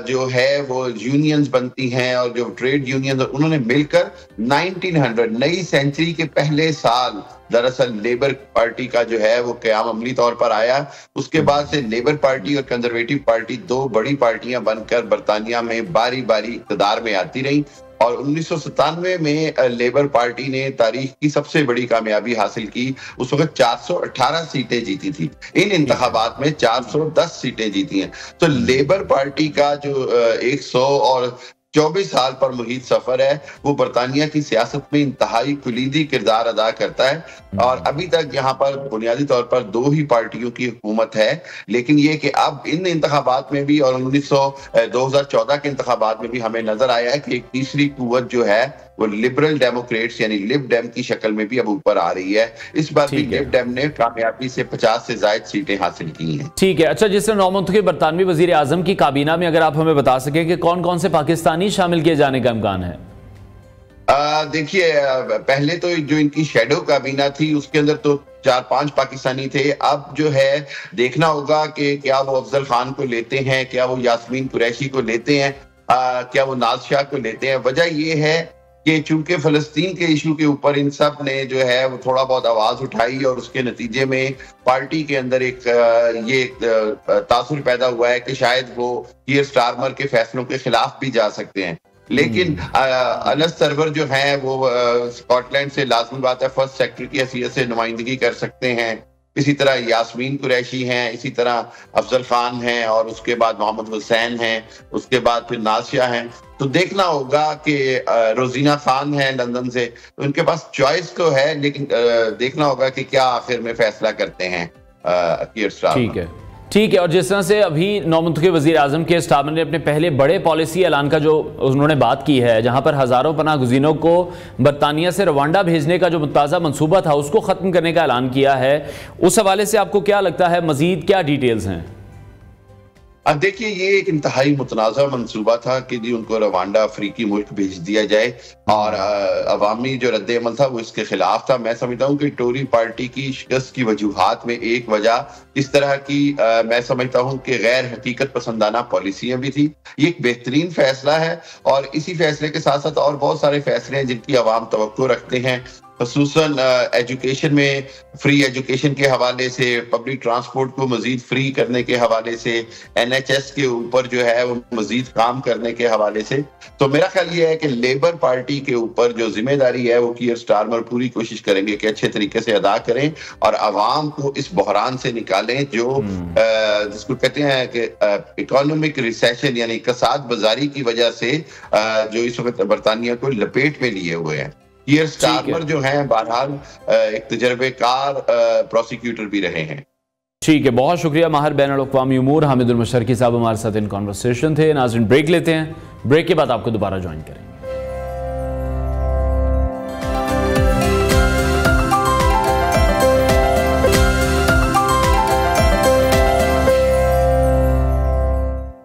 जो है वो यूनियंस बनती हैं और जो ट्रेड यूनियंस उन्होंने मिलकर 1900 नई सेंचुरी के पहले साल दरअसल लेबर पार्टी का जो है वो क़याम अमली तौर पर आया। उसके बाद से लेबर पार्टी और कंजर्वेटिव पार्टी 2 बड़ी पार्टियां बनकर बरतानिया में बारी बारी इक़्तिदार में आती रही और 1997 में लेबर पार्टी ने तारीख की सबसे बड़ी कामयाबी हासिल की। उस वक्त 418 सीटें जीती थी, इन इंतखाबात में 410 सीटें जीती हैं। तो लेबर पार्टी का जो 124 साल पर मुहित सफर है वो बरतानिया की सियासत में इंतहाई कुलीदी किरदार अदा करता है और अभी तक यहाँ पर बुनियादी तौर पर 2 ही पार्टियों की हुकूमत है। लेकिन ये कि अब इन इंतखाबात में भी और 2014 के इंतखाबात में भी हमें नजर आया है कि एक तीसरी कुव्वत जो है वो लिबरल डेमोक्रेट्स यानी लिब डेम की शक्ल में भी अब ऊपर आ रही है। इस बार भी लिब डेम ने कामयाबी से 50 से ज्यादा सीटें हासिल की हैं। ठीक है। अच्छा, जिससे नौमुंतखब बरतानवी वजीर आजम की काबीना में अगर आप हमें बता सकें कि कौन कौन से पाकिस्तानी शामिल किए जाने का इम्कान है? देखिए, पहले तो जो इनकी शेडो काबीना थी उसके अंदर तो 4-5 पाकिस्तानी थे। अब जो है देखना होगा कि क्या वो अफजल खान को लेते हैं, क्या वो यास्मीन कुरैशी को लेते हैं, क्या वो नाज शाह को लेते हैं। वजह ये है कि चूंकि फलस्तीन के इशू के ऊपर इन सब ने जो है वो थोड़ा बहुत आवाज उठाई और उसके नतीजे में पार्टी के अंदर एक तासुर पैदा हुआ है कि शायद वो कीयर स्टारमर के फैसलों के खिलाफ भी जा सकते हैं। लेकिन अनस सरवर जो है वो स्कॉटलैंड से लाजमी बात है फर्स्ट सेक्रेटरी की हैसियत से नुमाइंदगी कर सकते हैं। इसी तरह यास्मीन कुरैशी हैं, इसी तरह अफजल खान हैं और उसके बाद मोहम्मद हुसैन हैं, उसके बाद फिर नासिया हैं। तो देखना होगा कि रोजीना खान है लंदन से, तो उनके पास चॉइस तो है, लेकिन देखना होगा कि क्या आखिर में फैसला करते हैं कीयर स्टारमर। ठीक है। और जिस तरह से अभी नौमुंतखब वज़ीर आज़म के स्टारमर ने अपने पहले बड़े पॉलिसी ऐलान का जो उन्होंने बात की है, जहां पर हज़ारों पनाह गुज़ीनों को बरतानिया से रवांडा भेजने का जो मुताज़ा मंसूबा था उसको ख़त्म करने का ऐलान किया है, उस हवाले से आपको क्या लगता है, मज़ीद क्या डिटेल्स हैं? अब देखिए, ये एक इंतहाई मुतनाज़ा मंसूबा था कि जी उनको रवांडा अफ्रीकी मुल्क भेज दिया जाए, और अवामी जो रद्द-ए-अमल था वो इसके खिलाफ था। मैं समझता हूँ कि टोरी पार्टी की शिकस्त की वजूहात में एक वजह इस तरह की मैं समझता हूँ कि गैर हकीकत पसंदाना पॉलिसियां भी थी। ये एक बेहतरीन फैसला है, और इसी फैसले के साथ साथ और बहुत सारे फैसले हैं जिनकी अवाम तवक्को रखते हैं, खसूसन एजुकेशन में फ्री एजुकेशन के हवाले से, पब्लिक ट्रांसपोर्ट को मजीद फ्री करने के हवाले से, NHS के ऊपर जो है वो मजीद काम करने के हवाले से। तो मेरा ख्याल ये है कि लेबर पार्टी के ऊपर जो जिम्मेदारी है वो कीयर स्टारमर पूरी कोशिश करेंगे कि अच्छे तरीके से अदा करें और आवाम को इस बहरान से निकालें जो जिसको कहते हैं कि इकोनॉमिक रिसेशन यानी कसाद बाजारी की वजह से जो इस वक्त बरतानिया को लपेट में लिए हुए हैं। कीयर स्टारमर जो हैं बहरहाल एक तजर्बेकार प्रोसिक्यूटर भी रहे हैं। ठीक है, बहुत शुक्रिया माहिर बैनुल-अक़वामी उमूर हामिदुल मुशतरकी साहब हमारे साथ इन कॉन्वर्सेशन थे। नाज़रीन, ब्रेक लेते हैं, ब्रेक के बाद आपको दोबारा ज्वाइन करेंगे।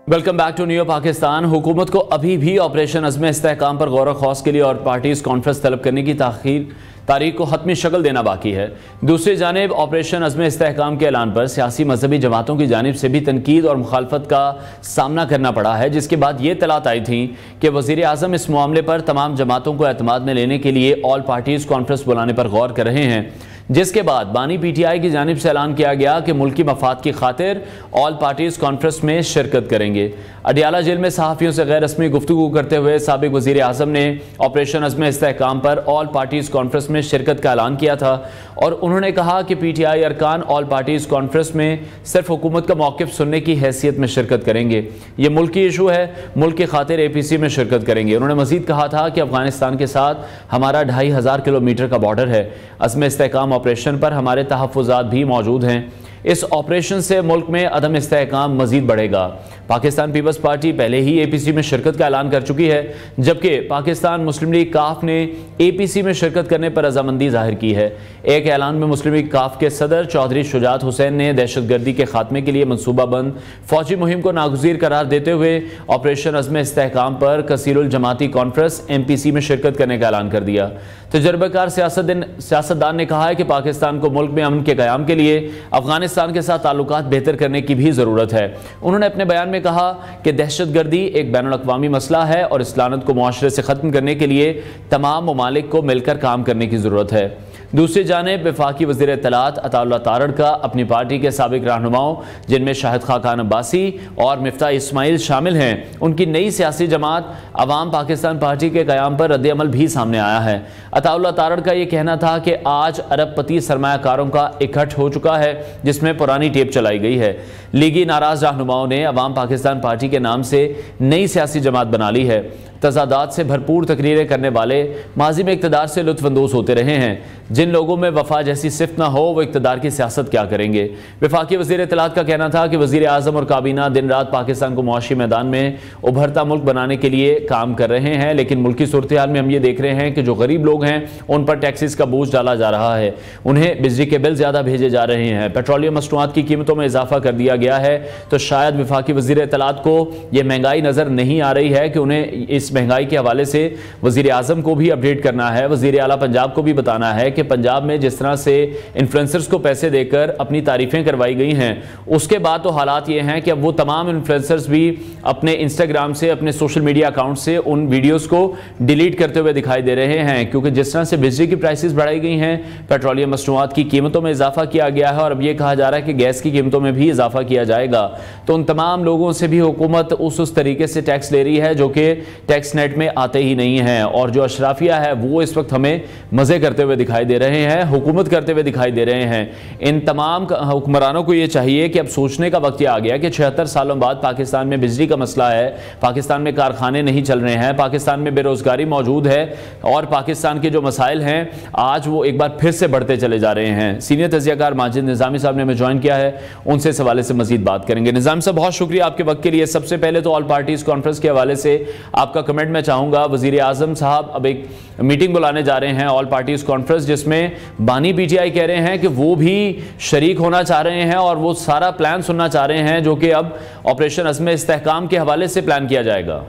Welcome back to new Pakistan. हुकूमत को अभी भी ऑपरेशन अज़्म इस्तेहकाम पर गौर ख़ौस के लिए और पार्टीज़ कॉन्फ्रेंस तलब करने की तारीख को हतमी शक्ल देना बाकी है। दूसरी जानिब ऑपरेशन अज़्म इस्तेहकाम के ऐलान पर सियासी मजहबी जमातों की जानिब से भी तनकीद और मुखालफत का सामना करना पड़ा है, जिसके बाद ये तलात आई थी कि वज़ीर आज़म इस मामले पर तमाम जमातों को एतमाद में लेने के लिए ऑल पार्टीज़ कॉन्फ्रेंस बुलाने पर गौर कर रहे हैं, जिसके बाद बानी PTI की जानिब से ऐलान किया गया कि मुल्की मफाद की खातिर ऑल पार्टीज़ कॉन्फ्रेंस में शिरकत करेंगे। अडियाला जेल में सहाफ़ियों से गैर रस्मी गुफ्तगू करते हुए साबिक़ वज़ीर आज़म ने ऑपरेशन अज़्म इस्तेहकाम पर ऑल पार्टीज़ कॉन्फ्रेंस में शिरकत का ऐलान किया था, और उन्होंने कहा कि PTI अरकान ऑल पार्टीज़ कॉन्फ्रेंस में सिर्फ हुकूमत का मौक़िफ़ सुनने की हैसियत में शिरकत करेंगे। ये मुल्क की इशू है, मुल्क की खातिर APC में शिरकत करेंगे। उन्होंने मज़ीद कहा था कि अफ़गानिस्तान के साथ हमारा 2500 किलोमीटर का बॉर्डर है। अज़्म इस्तेहकाम ऑपरेशन पर हमारे तहफ़्फ़ुज़ात भी मौजूद हैं। इस ऑपरेशन से मुल्क में अदम इस्तेहकाम मजीद बढ़ेगा। पाकिस्तान पीपल्स पार्टी पहले ही APC में शिरकत का ऐलान कर चुकी है, जबकि पाकिस्तान मुस्लिम लीग काफ ने APC में शिरकत करने पर रजामंदी जाहिर की है। एक ऐलान में मुस्लिम लीग काफ के सदर चौधरी शुजात हुसैन ने दहशतगर्दी के खात्मे के लिए मनसूबाबंद फौजी मुहिम को नागुज़ीर करार देते हुए ऑपरेशन अज़्म इस्तेहकाम पर कसीरुल जमाती कॉन्फ्रेंस MPC में शिरकत करने का ऐलान कर दिया। तजर्बाकार सियासतदान ने कहा है कि पाकिस्तान को मुल्क में अमन के क़याम के लिए अफगानिस्तान के साथ ताल्लुकात बेहतर करने की भी ज़रूरत है। उन्होंने अपने बयान में कहा कि दहशतगर्दी एक बैनुल-अक़वामी मसला है और इस लानत को मुआशरे से ख़त्म करने के लिए तमाम ममालिक को मिलकर काम करने की ज़रूरत है। दूसरी जानिब वफाकी वज़ीर इत्तलात अताउल्लाह तारड़ का अपनी पार्टी के साबिक़ रहनुमाओं, जिनमें शाहिद खान अब्बासी और मिफ्ता इस्माइल शामिल हैं, उनकी नई सियासी जमात अवाम पाकिस्तान पार्टी के क़याम पर रद्द-ए-अमल भी सामने आया है। अताउल्लाह तारड़ का ये कहना था कि आज अरबपति सरमायाकारों का इकट्ठ हो चुका है, जिसमें पुरानी टेप चलाई गई है। लीगी नाराज़ रहनुमाओं ने अवाम पाकिस्तान पार्टी के नाम से नई सियासी जमात बना ली है। तजादात से भरपूर तकरीरें करने वाले माजी में इक़्तिदार से लुत्फ़अंदोज़ होते रहे हैं। जिन लोगों में वफा जैसी सिफ़त ना हो वो इक़्तिदार की सियासत क्या करेंगे। वफाकी वज़ीर इत्तलात का कहना था कि वज़ीर आज़म और काबीना दिन रात पाकिस्तान को मुआशी मैदान में उभरता मुल्क बनाने के लिए काम कर रहे हैं, लेकिन मुल्की सूरत हाल में हम ये देख रहे हैं कि जो गरीब लोग हैं उन पर टैक्सेस का बोझ डाला जा रहा है, उन्हें बिजली के बिल ज़्यादा भेजे जा रहे हैं, पेट्रोलियम मसनूआत की कीमतों में इजाफा कर दिया गया है। तो शायद वफाकी वज़ीर इत्तलात को यह महंगाई नज़र नहीं आ रही है कि उन्हें इस महंगाई के हवाले से वज़ीर आज़म को भी अपडेट करना है, वज़ीर आला पंजाब को भी बताना है कि पंजाब में जिस तरह से इन्फ्लुएंसर्स को पैसे देकर अपनी तारीफें करवाई गई हैं, उसके बाद तो हालात ये हैं कि अब वो तमाम इन्फ्लुएंसर्स भी अपने इंस्टाग्राम से, अपने सोशल मीडिया अकाउंट से उन वीडियोस को डिलीट करते हुए दिखाई दे रहे हैं, क्योंकि जिस तरह से बिजली की प्राइसेस बढ़ाई गई हैं, पेट्रोलियम मसनूआत की कीमतों में इजाफा किया गया है और अब ये कहा जा रहा है कि गैस की कीमतों में भी इजाफा किया जाएगा। तो उन तमाम लोगों से भी हुकूमत उस तरीके से टैक्स ले रही है जो कि टैक्स नेट में आते ही नहीं है, और जो अशराफिया है वो इस वक्त हमें मज़े करते हुए दिखाई दे रहे हैं, हुकूमत करते हुए दिखाई दे रहे हैं। इन तमाम हुक्मरानों को ये चाहिए कि अब सोचने का वक्त आ गया कि 76 सालों बाद पाकिस्तान में बिजली का मसला है, पाकिस्तान में कारखाने नहीं चल रहे हैं, पाकिस्तान में बेरोजगारी मौजूद है और पाकिस्तान के जो मसाइल हैं आज वो एक बार फिर से बढ़ते चले जा रहे हैं। सीनियर तजियाकार माजिद निज़ामी साहब ने हमें ज्वाइन किया है, उनसे इस हवाले से मजीद बात करेंगे। निज़ाम साहब, बहुत शुक्रिया आपके वक्त के लिए। सबसे पहले तो ऑल पार्टीज कॉन्फ्रेंस के हवाले से आपका कमेंट मैं चाहूँगा। वज़ीर आज़म साहब अब एक मीटिंग बुलाने जा रहे हैं, ऑल पार्टीज़ कॉन्फ्रेंस, जिसमें बानी पीटीआई कह रहे हैं कि वो भी शरीक होना चाह रहे हैं और वो सारा प्लान सुनना चाह रहे हैं जो कि अब ऑपरेशन अज़्म इस्तेहकाम के हवाले से प्लान किया जाएगा।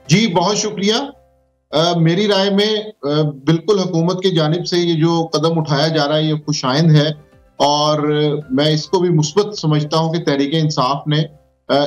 जी बहुत शुक्रिया। मेरी राय में बिल्कुल हुकूमत की जानिब से ये जो कदम उठाया जा रहा है ये खुशाइंद है और मैं इसको भी मुस्बत समझता हूं कि तहरीक इंसाफ ने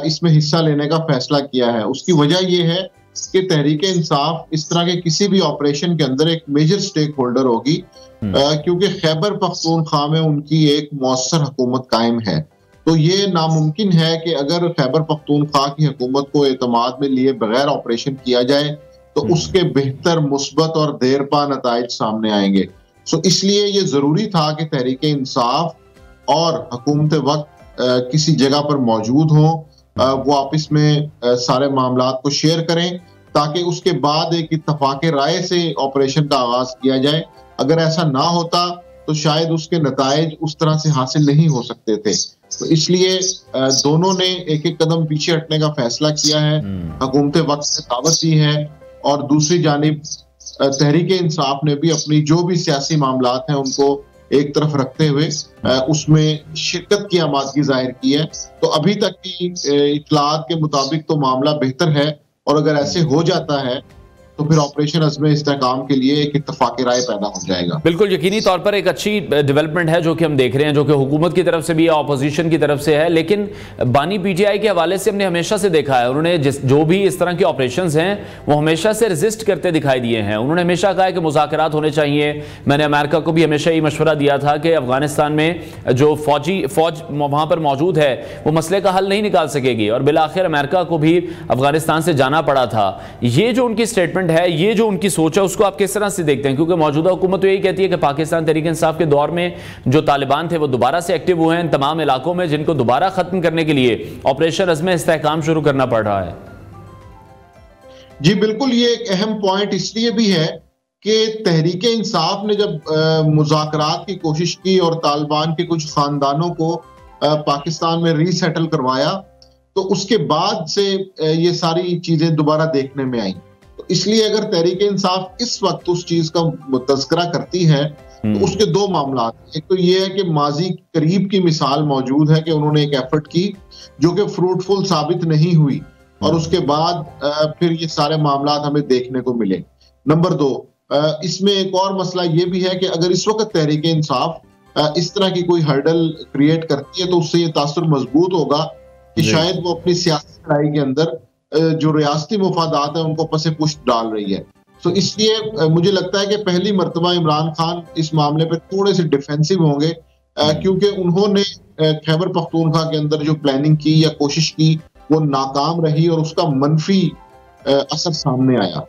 इसमें हिस्सा लेने का फैसला किया है। उसकी वजह ये है कि तहरीक इंसाफ इस तरह के किसी भी ऑपरेशन के अंदर एक मेजर स्टेक होल्डर होगी, क्योंकि खैबर पख्तूनख्वा में उनकी एक मौसर हुकूमत कायम है। तो ये नामुमकिन है कि अगर खैबर पख्तूनख्वा की हुकूमत को एतमाद में लिए बगैर ऑपरेशन किया जाए तो उसके बेहतर, मुस्बत और देरपा नताइज सामने आएंगे। सो इसलिए ये जरूरी था कि तहरीक इंसाफ और हुकूमत वक्त किसी जगह पर मौजूद हों, वो आपस में सारे मामलात को शेयर करें ताकि उसके बाद एक इत्तफाक राय से ऑपरेशन का आगाज किया जाए। अगर ऐसा ना होता तो शायद उसके नताइज उस तरह से हासिल नहीं हो सकते थे। तो इसलिए दोनों ने एक एक कदम पीछे हटने का फैसला किया है। हुकूमत वक्त से दावत दी है और दूसरी जानिब तहरीक इंसाफ ने भी अपनी जो भी सियासी मामलात हैं उनको एक तरफ रखते हुए उसमें शिरकत की आमादगी जाहिर की है। तो अभी तक की इत्तलात के मुताबिक तो मामला बेहतर है और अगर ऐसे हो जाता है तो फिर ऑपरेशन अज़्म इस्तेहकाम के लिए एक इत्तफाक़ राय पैदा हो जाएगा। बिल्कुल यकीनी तौर पर एक अच्छी डेवलपमेंट है जो कि हम देख रहे हैं, जो कि हुकूमत की तरफ से भी है, अपोजिशन की तरफ से है। लेकिन बानी पीटीआई के हवाले से हमने हमेशा से देखा है, उन्होंने जो भी इस तरह के ऑपरेशंस हैं वो हमेशा से रेजिस्ट करते दिखाई दिए हैं। उन्होंने हमेशा कहा है कि मुज़ाकरात होने चाहिए। मैंने अमेरिका को भी हमेशा ये मशवरा दिया था कि अफगानिस्तान में जो फौज वहाँ पर मौजूद है वो मसले का हल नहीं निकाल सकेगी, और बिलाखिर अमेरिका को भी अफगानिस्तान से जाना पड़ा था। ये जो उनकी स्टेटमेंट है, ये जो उनकी सोच है, उसको आप किस तरह से देखते हैं? क्योंकि मौजूदा हुकूमत तो यही कहती है कि पाकिस्तान तहरीक इंसाफ के दौर में जो तालिबान थे वो दोबारा से एक्टिव हुए हैं इन तमाम इलाकों में, जिनको दोबारा खत्म करने के लिए ऑपरेशन अज़्म इस्तेहकाम शुरू करना पड़ रहा है। जी बिल्कुल, ये एक अहम पॉइंट इसलिए भी है कि तहरीक इंसाफ ने जब मुज़ाकरात की कोशिश की और तालिबान के कुछ खानदानों को पाकिस्तान में रीसेटल करवाया, तो उसके बाद से ये सारी चीजें दोबारा देखने में आई। तो इसलिए अगर तहरीक इंसाफ इस वक्त उस चीज का तज़किरा करती है तो उसके दो मामला, एक तो ये है कि माजी करीब की मिसाल मौजूद है कि उन्होंने एक एफर्ट की जो कि फ्रूटफुल साबित नहीं हुई और उसके बाद फिर ये सारे मामला हमें देखने को मिले। नंबर दो, इसमें एक और मसला ये भी है कि अगर इस वक्त तहरीक इंसाफ इस तरह की कोई हर्डल क्रिएट करती है तो उससे ये तासुर मजबूत होगा कि शायद वो अपनी सियासी लड़ाई के अंदर जो रियासती मुफादात है उनको पसे पुष्ट डाल रही है। तो इसलिए मुझे लगता है कि पहली मर्तबा इमरान खान इस मामले पर थोड़े से डिफेंसिव होंगे, क्योंकि उन्होंने खैबर पख्तूनख्वा के अंदर जो प्लानिंग की या कोशिश की वो नाकाम रही और उसका मनफी असर सामने आया।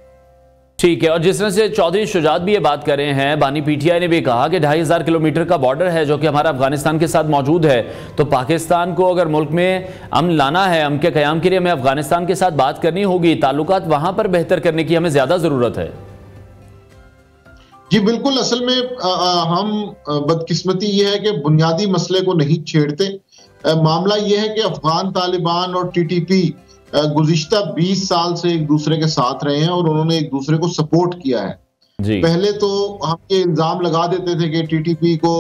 ठीक है, और जिस तरह से चौधरी शुजात भी ये बात कर रहे हैं, बानी पीटीआई ने भी कहा कि 2500 किलोमीटर का बॉर्डर है जो कि हमारा अफगानिस्तान के साथ मौजूद है, तो पाकिस्तान को अगर मुल्क में अमन लाना है, अमन के क़याम के लिए हमें अफगानिस्तान के साथ बात करनी होगी, ताल्लुकात वहां पर बेहतर करने की हमें ज्यादा जरूरत है। जी बिल्कुल, असल में हम बदकिस्मती ये है कि बुनियादी मसले को नहीं छेड़ते। मामला ये है कि अफगान तालिबान और टीटीपी गुज़िश्ता 20 साल से एक दूसरे के साथ रहे हैं और उन्होंने एक दूसरे को सपोर्ट किया है। पहले तो हम ये इल्जाम लगा देते थे कि टीटीपी को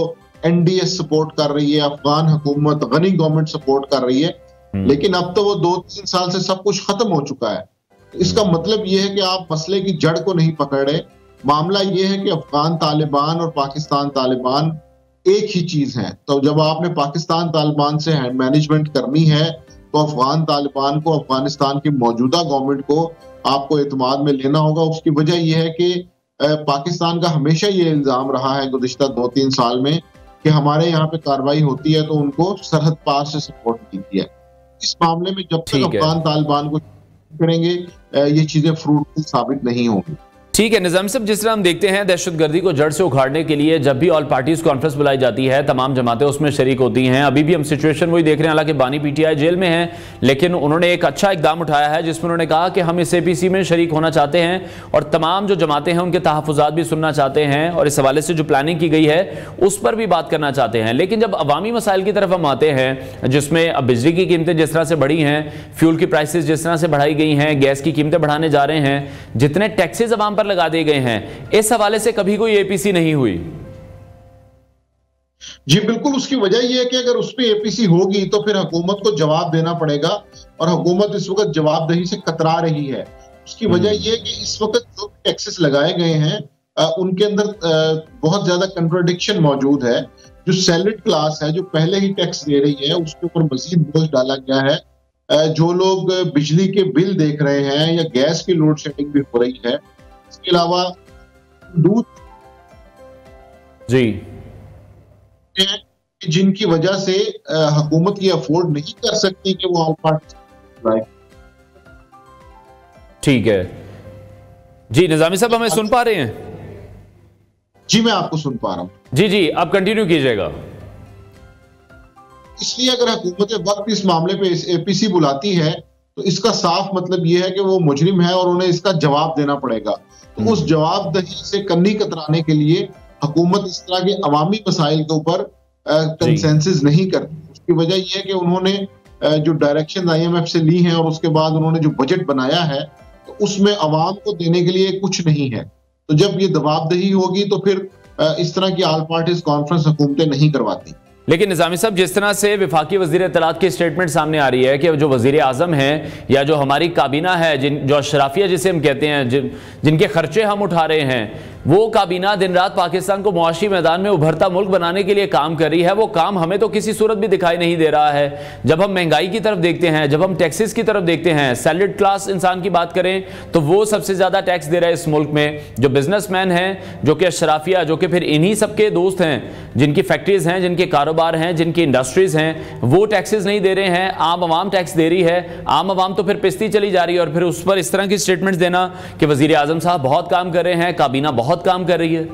एनडीएस सपोर्ट कर रही है, अफगान हुकूमत गनी गवर्नमेंट सपोर्ट कर रही है, लेकिन अब तो वो 2-3 साल से सब कुछ खत्म हो चुका है। इसका मतलब ये है कि आप मसले की जड़ को नहीं पकड़ रहे। मामला ये है कि अफगान तालिबान और पाकिस्तान तालिबान एक ही चीज है। तो जब आपने पाकिस्तान तालिबान से हैंड मैनेजमेंट करनी है तो अफगान तालिबान को, अफगानिस्तान की मौजूदा गवर्नमेंट को आपको एतमाद में लेना होगा। उसकी वजह यह है कि पाकिस्तान का हमेशा ये इल्जाम रहा है गुज़िश्ता 2-3 साल में कि हमारे यहाँ पे कार्रवाई होती है तो उनको सरहद पार से सपोर्ट मिलती है। इस मामले में जब तक अफगान तालिबान को करेंगे ये चीजें फ्रूटफुल साबित नहीं होंगी। ठीक है निजाम साहब, जिस तरह हम देखते हैं दहशतगर्दी को जड़ से उखाड़ने के लिए जब भी ऑल पार्टीज कॉन्फ्रेंस बुलाई जाती है तमाम जमातें उसमें शरीक होती हैं। अभी भी हम सिचुएशन वही देख रहे हैं, हालांकि बानी पीटीआई जेल में है, लेकिन उन्होंने एक अच्छा इकदाम उठाया है जिसमें उन्होंने कहा कि हम इस एपीसी में शरीक होना चाहते हैं और तमाम जो जमातें हैं उनके तहफ़्फ़ुज़ात भी सुनना चाहते हैं और इस हवाले से जो प्लानिंग की गई है उस पर भी बात करना चाहते हैं। लेकिन जब अवामी मसाइल की तरफ हम आते हैं, जिसमें अब बिजली की कीमतें जिस तरह से बढ़ी हैं, फ्यूल की प्राइसेस जिस तरह से बढ़ाई गई हैं, गैस की कीमतें बढ़ाने जा रहे हैं, जितने टैक्सेस अवाम पर लगा दिए गए हैं, इस हवाले से कभी कोई एपीसी नहीं हुई। जी बिल्कुल, उसकी वजह यह है कि अगर उस पर एपीसी होगी तो फिर हुकूमत को जवाब देना पड़ेगा और हुकूमत इस वक्त जवाबदेही से कतरा रही है। उसकी वजह यह है कि इस वक्त जो टैक्सेस लगाए गए हैं उनके अंदर बहुत ज्यादा कंट्राडिक्शन मौजूद है। जो सैलरीड क्लास है जो पहले ही टैक्स दे रही है उसके ऊपर मजीद बोझ डाला गया है। जो लोग बिजली के बिल देख रहे हैं या गैस की लोड शेडिंग भी हो रही है, इसके अलावा दूध जी जिनकी वजह से हुकूमत ये अफोर्ड नहीं कर सकती कि वो ऑल पार्टी। ठीक है जी निजामी साहब, हमें सुन पा रहे हैं? जी मैं आपको सुन पा रहा हूं। जी जी आप कंटिन्यू कीजिएगा। इसलिए अगर हुकूमत वक्त इस मामले पे एपीसी बुलाती है तो इसका साफ मतलब यह है कि वो मुजरिम है और उन्हें इसका जवाब देना पड़ेगा। तो उस जवाबदही से कन्नी कतराने के लिए हुकूमत इस तरह के अवामी मसाइल के ऊपर कंसेंसस नहीं करती। उसकी वजह यह है कि उन्होंने जो डायरेक्शन IMF से ली हैं और उसके बाद उन्होंने जो बजट बनाया है तो उसमें अवाम को देने के लिए कुछ नहीं है। तो जब ये जवाबदही होगी तो फिर इस तरह की ऑल पार्टीज कॉन्फ्रेंस हुकूमतें नहीं करवाती। लेकिन निजामी साहब, जिस तरह से विफाकी वज़ीर इत्तलात की स्टेटमेंट सामने आ रही है कि जो वज़ीर आज़म हैं या जो हमारी काबीना है, जो अशराफिया जिसे हम कहते हैं, जिनके खर्चे हम उठा रहे हैं, वो काबीना दिन रात पाकिस्तान को मुआशी मैदान में उभरता मुल्क बनाने के लिए काम कर रही है। वो काम हमें तो किसी सूरत भी दिखाई नहीं दे रहा है। जब हम महंगाई की तरफ देखते हैं, जब हम टैक्सेस की तरफ देखते हैं, सैलरीड क्लास इंसान की बात करें तो वो सबसे ज़्यादा टैक्स दे रहा है इस मुल्क में। जो बिजनेसमैन हैं, जो कि अशराफिया, जो कि फिर इन्हीं सबके दोस्त हैं, जिनकी फैक्ट्रीज हैं, जिनके कारोबार हैं, जिनकी इंडस्ट्रीज हैं, वो टैक्सेस नहीं दे रहे हैं, आम आवाम टैक्स दे रही है। आम आवाम तो फिर पिसती चली जा रही है और फिर उस पर इस तरह की स्टेटमेंट्स देना कि वज़ीर आज़म साहब बहुत काम कर रहे हैं, काबीना बहुत काम कर रही है।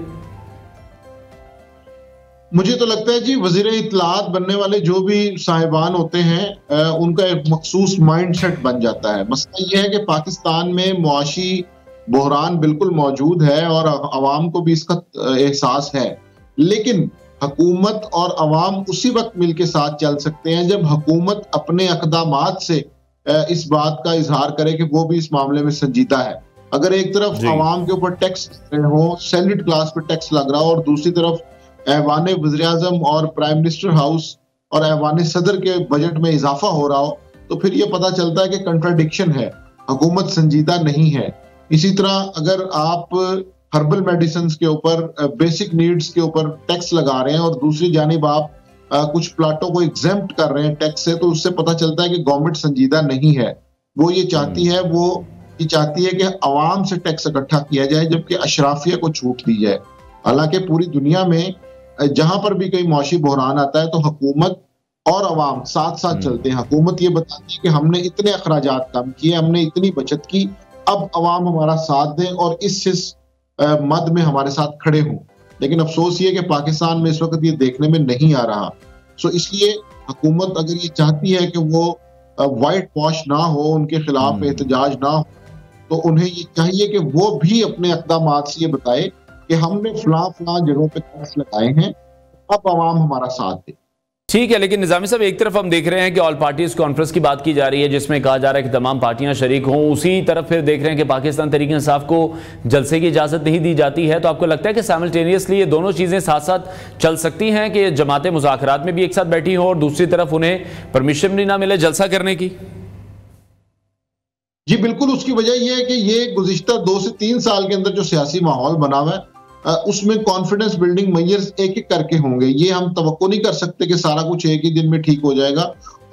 मुझे तो लगता है जी वज़ीर इत्तलात बनने वाले जो भी साहिबान होते हैं उनका एक मखसूस माइंडसेट बन जाता है। मसला यह है कि पाकिस्तान में मुआशी बहरान बिल्कुल मौजूद है और अवाम को भी इसका एहसास है, लेकिन हुकूमत और अवाम उसी वक्त मिलकर साथ चल सकते हैं जब हुकूमत अपने अक़दामात से इस बात का इजहार करे कि वो भी इस मामले में संजीदा है। अगर एक तरफ अवाम के ऊपर टैक्स हो, सैलरीड क्लास पे टैक्स लग रहा हो और दूसरी तरफ ऐवान वज़ीर आज़म और प्राइम मिनिस्टर हाउस और ऐवान सदर के बजट में इजाफा हो रहा हो, तो फिर ये पता चलता है कि कंट्राडिक्शन है, हुकूमत संजीदा नहीं है। इसी तरह अगर आप हर्बल मेडिसिन के ऊपर, बेसिक नीड्स के ऊपर टैक्स लगा रहे हैं और दूसरी जानिब आप कुछ प्लाटों को एग्जेम्प्ट कर रहे हैं टैक्स से, तो उससे पता चलता है कि गवर्नमेंट संजीदा नहीं है। वो ये चाहती है कि अवाम से टैक्स इकट्ठा किया जाए जबकि अशराफिया को छूट दी जाए। हालांकि पूरी दुनिया में जहां पर भी कोई मुआशी बहरान आता है तो हुकूमत और अवाम साथ साथ चलते हैं। हुकूमत ये बताती है कि हमने इतने अखराजात कम किए, हमने इतनी बचत की, अब अवाम हमारा साथ दें और इस मद में हमारे साथ खड़े हों। लेकिन अफसोस ये कि पाकिस्तान में इस वक्त ये देखने में नहीं आ रहा। सो इसलिए हुकूमत अगर ये चाहती है कि वो वाइट वॉश ना हो, उनके खिलाफ एहतजाज ना हो, तो उन्हें ये चाहिए कि वो भी अपने अक़दामात से ये बताए कि हमने फलां जगहों पे टैक्स लगाए हैं, अब अवाम हमारा साथ दे। ठीक है, लेकिन निजामी साहब, एक तरफ हम देख रहे हैं कि ऑल पार्टीज कॉन्फ्रेंस की बात की जा रही है जिसमें कहा जा रहा है कि तमाम पार्टियां शरीक हों, उसी तरफ फिर देख रहे हैं कि पाकिस्तान तहरीक इंसाफ को जलसे की इजाज़त नहीं दी जाती है। तो आपको लगता है कि साइमल्टेनियसली ये दोनों चीज़ें साथ साथ चल सकती हैं कि जमातें मुज़ाकरात में भी एक साथ बैठी हों और दूसरी तरफ उन्हें परमिशन भी ना मिले जलसा करने की? जी बिल्कुल, उसकी वजह यह है कि ये गुज़िश्ता 2 से 3 साल के अंदर जो सियासी माहौल बना हुआ है उसमें कॉन्फिडेंस बिल्डिंग मेजर्स एक एक करके होंगे। ये हम तवक्को नहीं कर सकते कि सारा कुछ एक ही दिन में ठीक हो जाएगा।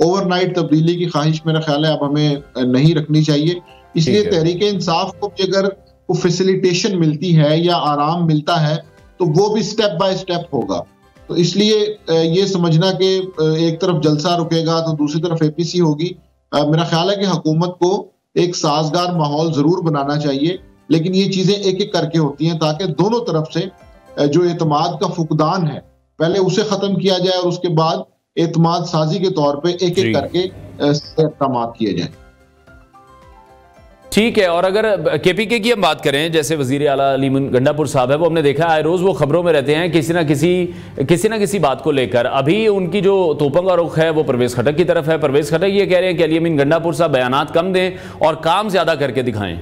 ओवरनाइट तब्दीली की ख्वाहिश मेरा ख्याल है अब हमें नहीं रखनी चाहिए। इसलिए तहरीक इंसाफ को अगर फैसिलिटेशन मिलती है या आराम मिलता है तो वो भी स्टेप बाय स्टेप होगा। तो इसलिए ये समझना कि एक तरफ जलसा रुकेगा तो दूसरी तरफ एपीसी होगी, मेरा ख्याल है कि हुकूमत को एक साजगार माहौल जरूर बनाना चाहिए लेकिन ये चीजें एक एक करके होती हैं ताकि दोनों तरफ से जो एतमाद का फुकदान है पहले उसे खत्म किया जाए और उसके बाद एतमाद साजी के तौर पे एक एक करके इक़दाम किए जाए। ठीक है। और अगर केपीके की हम बात करें, जैसे वजीर आला अलीमीन गंडापुर साहब है, वो हमने देखा है रोज वो खबरों में रहते हैं किसी ना किसी बात को लेकर। अभी उनकी जो तोपंगा रुख है वो परवेज खटक की तरफ है। परवेज खटक ये कह रहे हैं कि अलीमीन गंडापुर साहब बयानात कम दें और काम ज्यादा करके दिखाएं।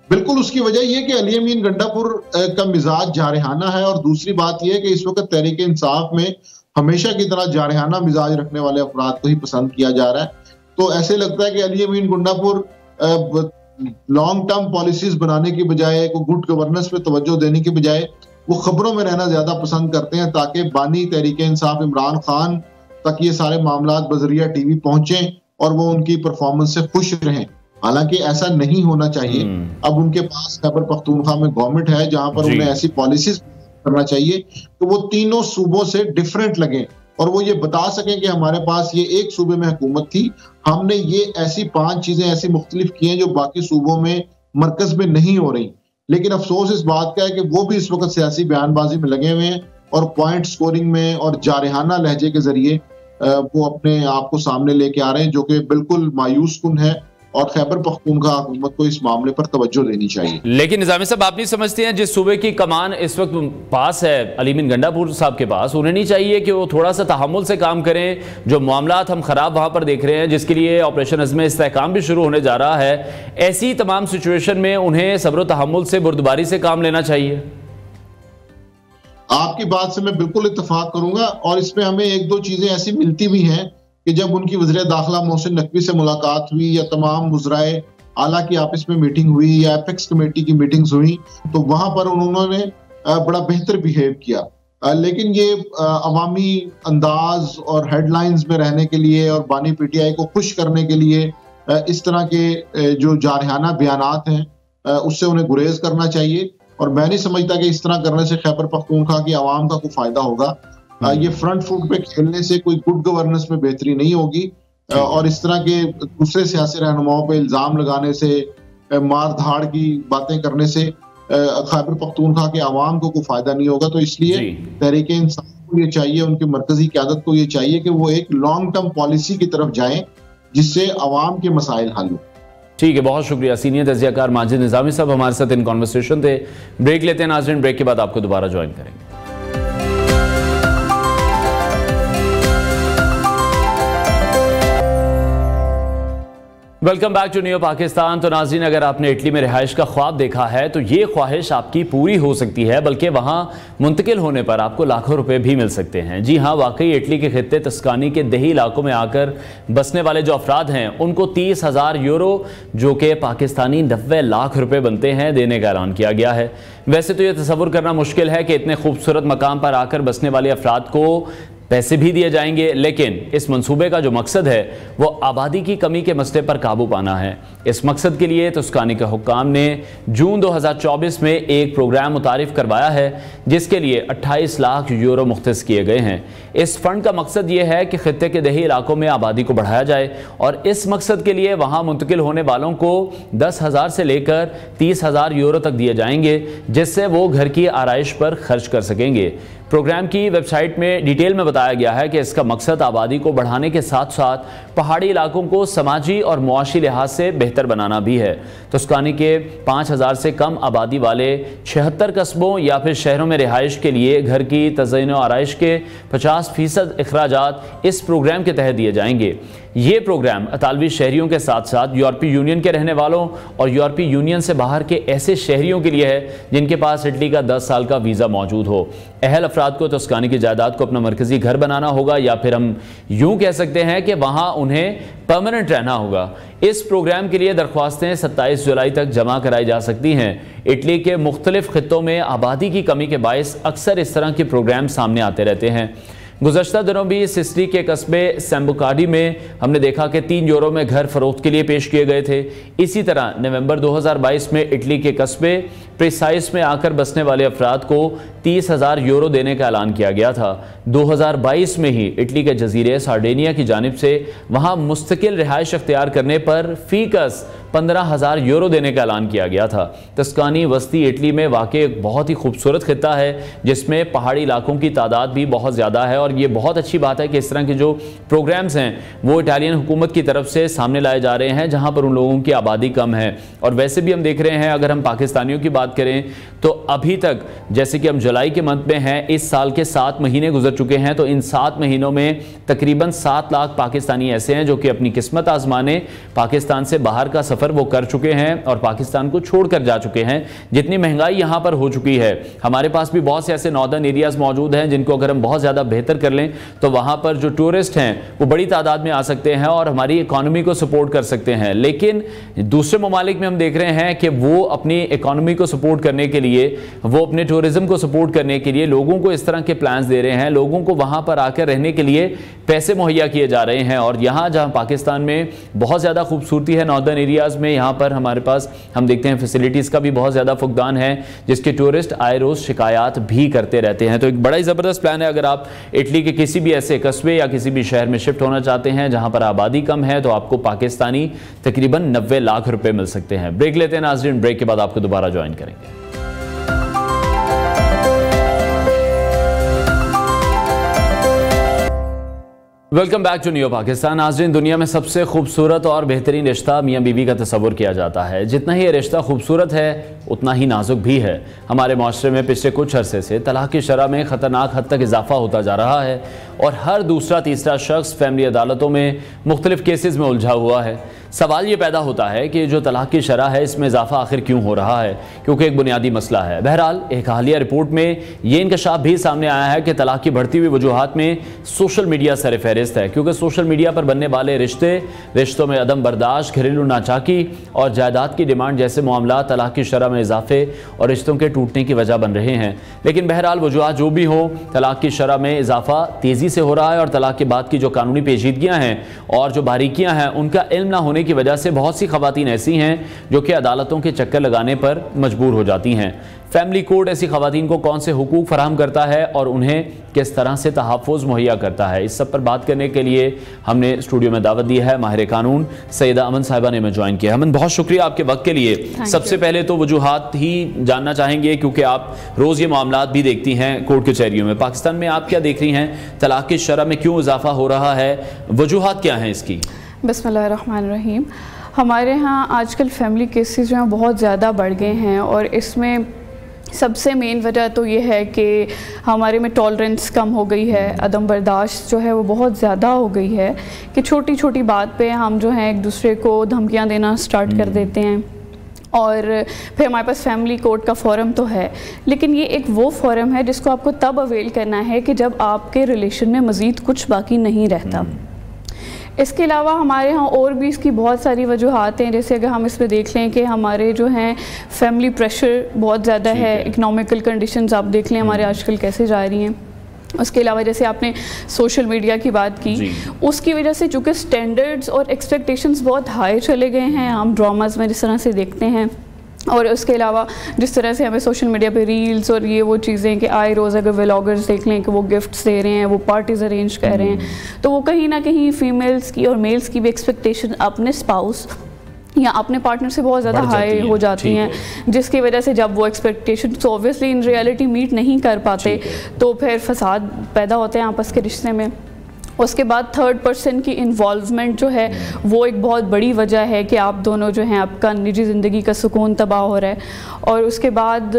बिल्कुल, उसकी वजह यह कि अली अमीन गंडापुर का मिजाज जारहाना है और दूसरी बात यह है कि इस वक्त तहरीक इंसाफ में हमेशा की तरह जारहाना मिजाज रखने वाले अफराद को ही पसंद किया जा रहा है। तो ऐसे लगता है कि अली अमीन गंडापुर लॉन्ग टर्म पॉलिसीज बनाने की बजाय, को गुड गवर्नेंस पे तवज्जो देने की बजाय वो खबरों में रहना ज्यादा पसंद करते हैं ताकि बानी तहरीक इंसाफ इमरान खान तक ये सारे मामला बजरिया टीवी पहुंचे और वो उनकी परफॉर्मेंस से खुश रहें। हालांकि ऐसा नहीं होना चाहिए। अब उनके पास खैबर पख्तूनख्वा में गवर्नमेंट है जहां पर उन्हें ऐसी पॉलिसीज करना चाहिए कि वो तीनों सूबों से डिफरेंट लगे और वो ये बता सकें कि हमारे पास ये एक सूबे में हुकूमत थी, हमने ये ऐसी 5 चीजें ऐसी मुख्तलिफ की हैं जो बाकी सूबों में मरकज में नहीं हो रही। लेकिन अफसोस इस बात का है कि वो भी इस वक्त सियासी बयानबाजी में लगे हुए हैं और पॉइंट स्कोरिंग में और जारहाना लहजे के जरिए वो अपने आप को सामने लेके आ रहे हैं, जो कि बिल्कुल मायूस कुन है और खैबर पख्तूनख्वा हुकूमत को इस मामले पर तवज्जो देनी चाहिए। लेकिन निजामी साहब, आप नहीं समझते हैं जिस सूबे की कमान इस वक्त पास है अलीमीन गंडापुर साहब के पास, उन्हें नहीं चाहिए कि वो थोड़ा सा तहम्मुल से काम करें? जो मामलात हम खराब वहां पर देख रहे हैं, जिसके लिए ऑपरेशन अज़्म इस्तेहकाम भी शुरू होने जा रहा है, ऐसी तमाम सिचुएशन में उन्हें सब्र तहम्मुल से, बुर्दबारी से काम लेना चाहिए। आपकी बात से मैं बिल्कुल इत्तफाक करूंगा और इसमें हमें एक दो चीजें ऐसी मिलती भी हैं कि जब उनकी वज़ीर दाखिला मोहसिन नकवी से मुलाकात हुई या तमाम वज़राए आला की आपस में मीटिंग हुई या एपेक्स कमेटी की मीटिंग्स हुई तो वहां पर उन्होंने बड़ा बेहतर बिहेव किया। लेकिन ये अवामी अंदाज और हेडलाइंस में रहने के लिए और बानी पीटीआई को खुश करने के लिए इस तरह के जो जारहाना बयानात हैं उससे उन्हें गुरेज करना चाहिए और मैं नहीं समझता कि इस तरह करने से खैबर पख्तूनख्वा की आवाम का कोई फायदा होगा। ये फ्रंट फुट पे खेलने से कोई गुड गवर्नेंस में बेहतरी नहीं होगी और इस तरह के दूसरे सियासी रहनुमाओं पे इल्जाम लगाने से, मार धाड़ की बातें करने से खैबर पख्तूनख्वा के आवाम को कोई फायदा नहीं होगा। तो इसलिए तहरीक इंसाफ को ये चाहिए, उनकी मरकजी क़यादत को ये चाहिए कि वो एक लॉन्ग टर्म पॉलिसी की तरफ जाएं जिससे आवाम के मसाइल हल हो। ठीक है, बहुत शुक्रिया। सीनियर तज़कियाकार माजिद निज़ामी साहब हमारे साथ इन कॉन्वर्सेशन थे। ब्रेक लेते हैं नाज़रीन, ब्रेक के बाद आपको दोबारा ज्वाइन करेंगे। Welcome back to new Pakistan. तो नाज़रीन, अगर आपने इटली में रिहाइश का ख्वाब देखा है तो ये ख्वाहिश आपकी पूरी हो सकती है, बल्कि वहाँ मुंतकिल होने पर आपको लाखों रुपए भी मिल सकते हैं। जी हाँ, वाकई इटली के खित्ते तस्कानी के दही इलाकों में आकर बसने वाले जो अफराद हैं उनको 30,000 यूरो, जो कि पाकिस्तानी 90 लाख रुपए बनते हैं, देने का ऐलान किया गया है। वैसे तो ये तसव्वुर करना मुश्किल है कि इतने खूबसूरत मकाम पर आकर बसने वाले अफराद को पैसे भी दिए जाएंगे, लेकिन इस मंसूबे का जो मकसद है वो आबादी की कमी के मसले पर काबू पाना है। इस मकसद के लिए तस्कानी के हुक्काम ने जून 2024 में एक प्रोग्राम मुतारिफ करवाया है जिसके लिए 28 लाख यूरो मुख्तस किए गए हैं। इस फंड का मकसद ये है कि खित्ते के दही इलाकों में आबादी को बढ़ाया जाए और इस मकसद के लिए वहाँ मुंतकिल होने वालों को 10,000 से लेकर 30,000 यूरो तक दिए जाएंगे, जिससे वो घर की आराइश पर खर्च कर सकेंगे। प्रोग्राम की वेबसाइट में डिटेल में बताया गया है कि इसका मकसद आबादी को बढ़ाने के साथ साथ पहाड़ी इलाकों को समाजी और मुआशी लिहाज से बेहतर बनाना भी है। तस्कानी के 5,000 से कम आबादी वाले 76 कस्बों या फिर शहरों में रिहाइश के लिए घर की तज़यीन और आराइश के 50% अखराजात इस प्रोग्राम के तहत दिए जाएंगे। ये प्रोग्राम अतालवी शहरियों के साथ साथ यूरोपीय यूनियन के रहने वालों और यूरोपीय यूनियन से बाहर के ऐसे शहरियों के लिए है जिनके पास इटली का 10 साल का वीज़ा मौजूद हो। अहल अफराद को तस्कानी की जायदाद को अपना मरकजी घर बनाना होगा, या फिर हम यूँ कह सकते हैं कि वहाँ उन्हें परमानेंट रहना होगा। इस प्रोग्राम के लिए दरख्वास्तें 27 जुलाई तक जमा कराई जा सकती हैं। इटली के मुख्तलिफ खित्तों में आबादी की कमी के बायस अक्सर इस तरह के प्रोग्राम सामने आते रहते हैं। गुज़श्ता दिनों भी सिसिली के कस्बे सैम्बुकाडी में हमने देखा कि 3 यूरो में घर फरोख्त के लिए पेश किए गए थे। इसी तरह नवंबर 2022 में इटली के कस्बे प्रिसाइस में आकर बसने वाले अफराद को 30,000 यूरो देने का ऐलान किया गया था। 2022 में ही इटली के जजीरे सार्डिनिया की जानिब से वहां मुस्तकिल रिहाइश अख्तियार करने पर फीकस 15,000 यूरो देने का ऐलान किया गया था। तस्कानी वस्ती इटली में वाक़ एक बहुत ही खूबसूरत खित्ता है जिसमें पहाड़ी इलाकों की तादाद भी बहुत ज़्यादा है, और ये बहुत अच्छी बात है कि इस तरह के जो प्रोग्राम्स हैं वो इटालियन हुकूमत की तरफ से सामने लाए जा रहे हैं जहाँ पर उन लोगों की आबादी कम है। और वैसे भी हम देख रहे हैं, अगर हम पाकिस्तानियों की बात करें तो अभी तक जैसे कि हम जुलाई के मंथ में हैं, इस साल के 7 महीने गुजर चुके हैं, तो इन 7 महीनों में तकरीबन 7 लाख पाकिस्तानी ऐसे हैं जो कि अपनी किस्मत आजमाने पाकिस्तान से बाहर का सफ़र वो कर चुके हैं और पाकिस्तान को छोड़कर जा चुके हैं। जितनी महंगाई यहाँ पर हो चुकी है, हमारे पास भी बहुत से ऐसे नॉर्दर्न एरियाज़ मौजूद हैं जिनको अगर हम बहुत ज़्यादा बेहतर कर लें तो वहाँ पर जो टूरिस्ट हैं वो बड़ी तादाद में आ सकते हैं और हमारी इकॉनमी को सपोर्ट कर सकते हैं। लेकिन दूसरे ममालिक में हम देख रहे हैं कि वो अपनी इकॉनमी को सपोर्ट करने के लिए, वो अपने टूरिज्म को सपोर्ट करने के लिए लोगों को इस तरह के प्लान्स दे रहे हैं, लोगों को वहाँ पर आकर रहने के लिए पैसे मुहैया किए जा रहे हैं। और यहाँ जहाँ पाकिस्तान में बहुत ज़्यादा खूबसूरती है नॉर्दर्न एरियाज़ में, यहाँ पर हमारे पास हम देखते हैं फैसिलिटीज़ का भी बहुत ज़्यादा फुकदान है जिसके टूरिस्ट आए रोज़ शिकायत भी करते रहते हैं। तो एक बड़ा ही ज़बरदस्त प्लान है। अगर आप इटली के किसी भी ऐसे कस्बे या किसी भी शहर में शिफ्ट होना चाहते हैं जहाँ पर आबादी कम है, तो आपको पाकिस्तानी तकरीबन 90 लाख रुपए मिल सकते हैं। ब्रेक लेते हैं नाज़रीन, ब्रेक के बाद आपको दोबारा ज्वाइन करेंगे। Welcome back to new Pakistan. नाज़रीन, दुनिया में सबसे खूबसूरत और बेहतरीन रिश्ता मियाँ बीवी का तस्वुर किया जाता है। जितना ही ये रिश्ता खूबसूरत है उतना ही नाजुक भी है। हमारे माशरे में पिछले कुछ अरसे से तलाक की शरह में ख़तरनाक हद तक इजाफा होता जा रहा है और हर दूसरा तीसरा शख्स फैमिली अदालतों में मुख्तलिफ केसेस में उलझा हुआ है। सवाल ये पैदा होता है कि जो तलाक की शरह है इसमें इजाफा आखिर क्यों हो रहा है, क्योंकि एक बुनियादी मसला है। बहरहाल एक हालिया रिपोर्ट में ये इंकशाफ भी सामने आया है कि तलाक की बढ़ती हुई वजूहात में सोशल मीडिया सरफहरिस्त है, क्योंकि सोशल मीडिया पर बनने वाले रिश्तों में अदम बर्दाश्त, घरेलू नाचाकी और जायदाद की डिमांड जैसे मामला तलाक की शरह में इजाफे और रिश्तों के टूटने की वजह बन रहे हैं। लेकिन बहरहाल वजूहात जो भी हो, तलाक की शरह में इजाफा तेज़ी से हो रहा है और तलाक के बाद की जो कानूनी पेचीदगियाँ हैं और जो बारीकियाँ हैं उनका इल्म ना होने की वजह से बहुत सी खवातीन ऐसी हैं जो कि अदालतों के चक्कर लगाने पर मजबूर हो जाती हैं। फैमिली कोड ऐसी खवातीन को कौन से हुकूक फराहम करता है और उन्हें किस तरह से तहफ़्फ़ुज़ मुहैया करता है, इस सब पर बात करने के लिए हमने स्टूडियो में दावत दी है माहिर कानून सैयदा अमन साहिबा ने हमें ज्वाइन किया। अमन, बहुत शुक्रिया आपके वक्त के लिए। सबसे पहले तो वजूहात ही जानना चाहेंगे, क्योंकि आप रोज़ ये मामलात भी देखती हैं कोर्ट कचहरियों में। पाकिस्तान में आप क्या देख रही हैं, तलाक की शरह में क्यों इजाफा हो रहा है, वजूहात क्या हैं इसकी? बिस्मिल्लाहिर्रहमानिर्रहीम। हमारे यहाँ आजकल फैमिली केसेस जो हैं बहुत ज़्यादा बढ़ गए हैं और इसमें सबसे मेन वजह तो ये है कि हमारे में टॉलरेंस कम हो गई है, अदम बर्दाश्त जो है वो बहुत ज़्यादा हो गई है कि छोटी छोटी बात पे हम जो है एक दूसरे को धमकियाँ देना स्टार्ट कर देते हैं। और फिर हमारे पास फैमिली कोर्ट का फ़ोरम तो है, लेकिन ये एक वो फ़ोरम है जिसको आपको तब अवेल करना है कि जब आपके रिलेशन में मज़ीद कुछ बाकी नहीं रहता। इसके अलावा हमारे यहाँ और भी इसकी बहुत सारी वजूहात हैं, जैसे अगर हम इसमें देख लें कि हमारे जो हैं फैमिली प्रेशर बहुत ज़्यादा है, इकोनॉमिकल कंडीशंस आप देख लें हमारे आजकल कैसे जा रही हैं। उसके अलावा जैसे आपने सोशल मीडिया की बात की, उसकी वजह से चूँकि स्टैंडर्ड्स और एक्सपेक्टेशंस बहुत हाई चले गए हैं, हम ड्रामाज में जिस तरह से देखते हैं, और उसके अलावा जिस तरह से हमें सोशल मीडिया पे रील्स और ये वो चीज़ें कि आए रोज़ अगर व्लॉगर्स देख लें कि वो गिफ्ट्स दे रहे हैं, वो पार्टीज़ अरेंज कर रहे हैं, तो वो कहीं ना कहीं फ़ीमेल्स की और मेल्स की भी एक्सपेक्टेशन अपने स्पाउस या अपने पार्टनर से बहुत ज़्यादा हाई हो जाती हैं, जिसकी वजह से जब वो expectation obviously in reality meet नहीं कर पाते तो फिर फसाद पैदा होते हैं आपस के रिश्ते में। उसके बाद थर्ड पर्सन की इन्वॉल्वमेंट जो है वो एक बहुत बड़ी वजह है कि आप दोनों जो हैं आपका निजी ज़िंदगी का सुकून तबाह हो रहा है। और उसके बाद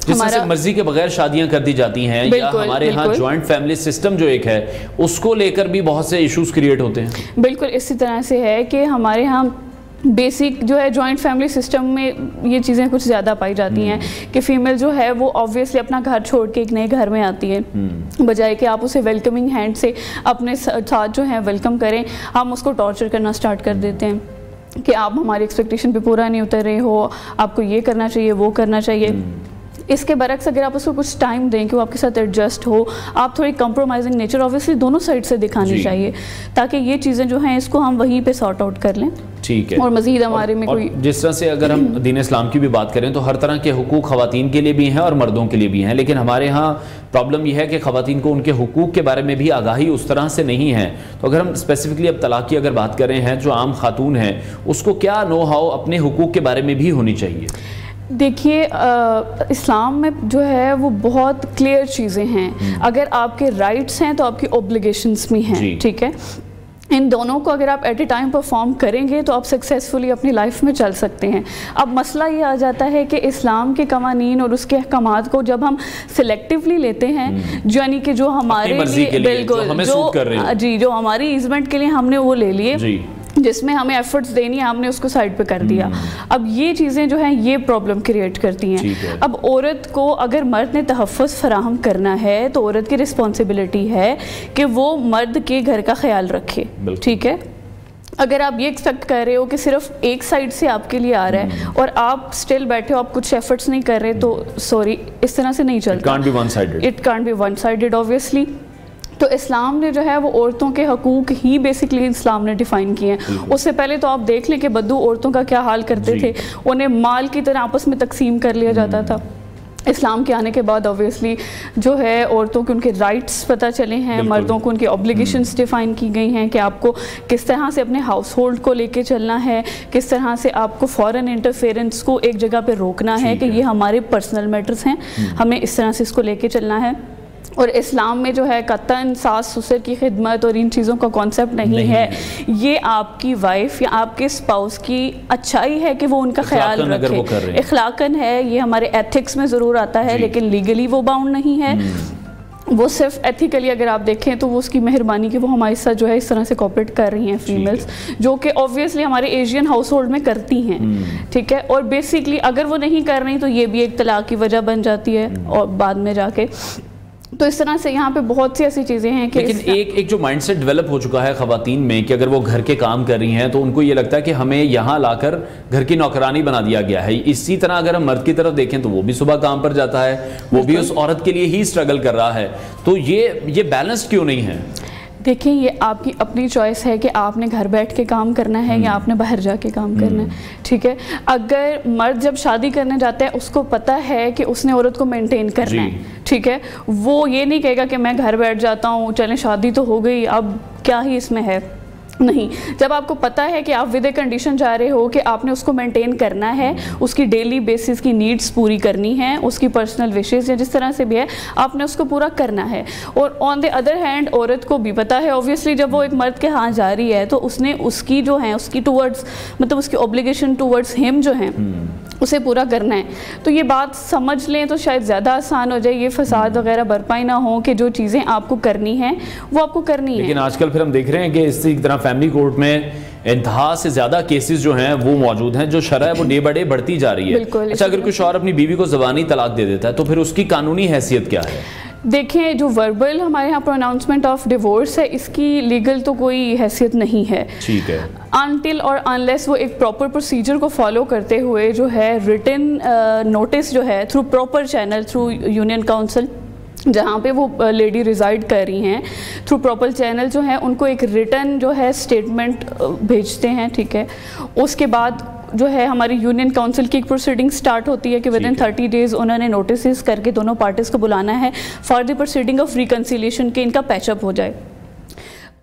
हमारा मर्जी के बगैर शादियां कर दी जाती हैं, या हमारे यहाँ जॉइंट फैमिली सिस्टम जो एक है उसको लेकर भी बहुत से इश्यूज क्रिएट होते हैं। बिल्कुल इसी तरह से है कि हमारे यहाँ बेसिक जो है जॉइंट फैमिली सिस्टम में ये चीज़ें कुछ ज़्यादा पाई जाती हैं कि फ़ीमेल जो है वो ऑब्वियसली अपना घर छोड़ के एक नए घर में आती है, बजाय कि आप उसे वेलकमिंग हैंड से अपने साथ जो है वेलकम करें, हम उसको टॉर्चर करना स्टार्ट कर देते हैं कि आप हमारी एक्सपेक्टेशन पे पूरा नहीं उतर रहे हो, आपको ये करना चाहिए, वो करना चाहिए। इसके बरक्स अगर आप उसको कुछ टाइम दें कि वो आपके साथ एडजस्ट हो, आप थोड़ी कंप्रोमाइजिंग नेचर ऑब्वियसली दोनों साइड से दिखानी चाहिए, ताकि ये चीज़ें जो हैं इसको हम वहीं पे सॉर्ट आउट कर लें। ठीक है। और मज़ीद हमारे में कोई जिस तरह से अगर हम दीन इस्लाम की भी बात करें तो हर तरह के हुकूक ख़वातीन के लिए भी हैं और मर्दों के लिए भी हैं, लेकिन हमारे यहाँ प्रॉब्लम यह है कि ख़वातीन को उनके हुकूक के बारे में भी आगाही उस तरह से नहीं है। तो अगर हम स्पेसिफिकली अब तलाक की अगर बात कर रहे हैं, जो आम खातून है उसको क्या नो हाउ अपने हुकूक के बारे में भी होनी चाहिए? देखिए, इस्लाम में जो है वो बहुत क्लियर चीज़ें हैं। अगर आपके राइट्स हैं तो आपकी ऑब्लिगेशंस भी हैं, ठीक है। इन दोनों को अगर आप एट ए टाइम परफॉर्म करेंगे तो आप सक्सेसफुली अपनी लाइफ में चल सकते हैं। अब मसला ये आ जाता है कि इस्लाम के कवानीन और उसके अहकामात को जब हम सिलेक्टिवली लेते हैं, यानी कि जो हमारे लिए बिल्कुल जो हमारी ईज़मेंट के लिए हमने वो ले लिए, जिसमें हमें एफर्ट्स देनी है हमने उसको साइड पे कर दिया। अब ये चीज़ें जो हैं ये प्रॉब्लम क्रिएट करती हैं। अब औरत को अगर मर्द ने तहफ़्फ़ुज़ फराहम करना है तो औरत की रिस्पॉन्सिबिलिटी है कि वो मर्द के घर का ख्याल रखे, ठीक है। अगर आप ये एक्सपेक्ट कर रहे हो कि सिर्फ एक साइड से आपके लिए आ रहा है और आप स्टिल बैठे हो, आप कुछ एफर्ट्स नहीं कर रहे, तो सॉरी, इस तरह से नहीं चलता। It can't be one sided obviously. तो इस्लाम ने जो है वो औरतों के हकूक़ ही बेसिकली इस्लाम ने डिफ़ाइन किए हैं। उससे पहले तो आप देख लें कि बद्दू औरतों का क्या हाल करते थे, उन्हें माल की तरह आपस में तकसीम कर लिया जाता था। इस्लाम के आने के बाद ऑब्वियसली जो है औरतों के उनके राइट्स पता चले हैं, मर्दों को उनकी ऑब्लिगेशंस डिफ़ाइन की गई हैं कि आपको किस तरह से अपने हाउस होल्ड को लेके चलना है, किस तरह से आपको फॉरेन इंटरफेरेंस को एक जगह पे रोकना है कि ये हमारे पर्सनल मैटर्स हैं, हमें इस तरह से इसको लेके चलना है। और इस्लाम में जो है कतन सास ससुर की खिदमत और इन चीज़ों का कॉन्सेप्ट नहीं है। ये आपकी वाइफ या आपके स्पाउस की अच्छाई है कि वो उनका ख्याल रखे, इखलाकन है, ये हमारे एथिक्स में ज़रूर आता है, लेकिन लीगली वो बाउंड नहीं है। वो सिर्फ एथिकली अगर आप देखें तो वो उसकी मेहरबानी कि वो हमारे साथ जो है इस तरह से कोऑपरेट कर रही हैं फीमेल्स, जो कि ऑब्वियसली हमारे एशियन हाउस होल्ड में करती हैं, ठीक है। और बेसिकली अगर वो नहीं कर रही तो ये भी एक तलाक की वजह बन जाती है और बाद में जाके। तो इस तरह से यहाँ पे बहुत सी ऐसी चीज़ें हैं कि लेकिन एक जो माइंडसेट डेवलप हो चुका है ख़वातीन में कि अगर वो घर के काम कर रही हैं तो उनको ये लगता है कि हमें यहाँ लाकर घर की नौकरानी बना दिया गया है। इसी तरह अगर हम मर्द की तरफ देखें तो वो भी सुबह काम पर जाता है, वो भी उस औरत के लिए ही स्ट्रगल कर रहा है। तो ये बैलेंस क्यों नहीं है? देखिए, ये आपकी अपनी चॉइस है कि आपने घर बैठ के काम करना है या आपने बाहर जाके काम करना है, ठीक है। अगर मर्द जब शादी करने जाता है उसको पता है कि उसने औरत को मेंटेन करना है, ठीक है। वो ये नहीं कहेगा कि मैं घर बैठ जाता हूँ, चलें शादी तो हो गई, अब क्या ही इसमें है, नहीं। जब आपको पता है कि आप विद ए कंडीशन जा रहे हो कि आपने उसको मेंटेन करना है, उसकी डेली बेसिस की नीड्स पूरी करनी है, उसकी पर्सनल विशेस या जिस तरह से भी है आपने उसको पूरा करना है। और ऑन द अदर हैंड औरत को भी पता है ऑब्वियसली जब वो एक मर्द के हाथ जा रही है तो उसने उसकी जो है उसकी टूवर्ड्स मतलब उसकी ऑब्लिगेशन टूवर्ड्स हिम जो है उसे पूरा करना है। तो ये बात समझ लें तो शायद ज़्यादा आसान हो जाए, ये फसाद वगैरह बरपाई ना हो कि जो चीज़ें आपको करनी है वो आपको करनी है। लेकिन आजकल फिर हम देख रहे हैं कि इसी तरह फैमिली कोर्ट में इंतहा से ज़्यादा केसेस जो हैं वो मौजूद हैं, जो शरह है वो डे बाय डे बढ़ती जा रही है। अच्छा, अगर कोई शौहर अपनी बीवी को ज़बानी तलाक दे देता है तो फिर उसकी कानूनी हैसियत क्या है? देखें, जो वर्बल हमारे यहाँ प्रोनाउंसमेंट ऑफ डिवोर्स है इसकी लीगल तो कोई हैसियत नहीं है, ठीक है, अनटिल और अनलेस वो एक प्रॉपर प्रोसीजर को फॉलो करते हुए जो है रिटन नोटिस जो है through proper channel through union council जहाँ पे वो लेडी रिजाइड कर रही हैं, थ्रू प्रॉपर चैनल जो है उनको एक रिटन जो है स्टेटमेंट भेजते हैं, ठीक है। उसके बाद जो है हमारी यूनियन काउंसिल की एक प्रोसीडिंग स्टार्ट होती है कि विद इन 30 डेज़ उन्होंने नोटिस करके दोनों पार्टीज़ को बुलाना है for the proceeding of reconciliation के इनका पैचअप हो जाए।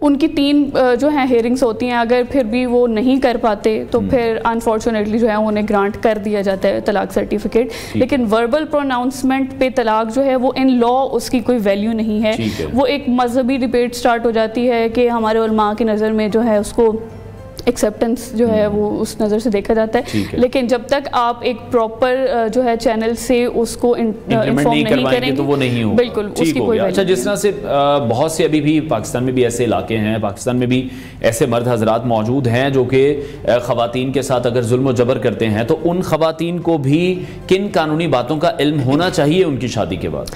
उनकी 3 जो है हेयरिंग्स होती हैं, अगर फिर भी वो नहीं कर पाते तो फिर अनफॉर्चुनेटली जो है उन्हें ग्रांट कर दिया जाता है तलाक सर्टिफिकेट। लेकिन वर्बल प्रोनाउंसमेंट पे तलाक जो है वो इन लॉ उसकी कोई वैल्यू नहीं है। वो एक मजहबी डिबेट स्टार्ट हो जाती है कि हमारे उलमा की नज़र में जो है उसको एक्सेप्टेंस जो है वो उस नज़र से देखा जाता है। लेकिन जब तक आप एक प्रॉपर जो है चैनल से उसको इन्फॉर्म नहीं करेंगे तो वो नहीं होगा, बिल्कुल उसकी कोई। अच्छा, जिस तरह से बहुत से अभी भी पाकिस्तान में भी ऐसे इलाके हैं, पाकिस्तान में भी ऐसे मर्द हजरात मौजूद हैं जो कि ख़वातीन के साथ अगर जुल्म जबर करते हैं, तो उन ख़वातीन को भी किन कानूनी बातों का इल्म होना चाहिए उनकी शादी के बाद?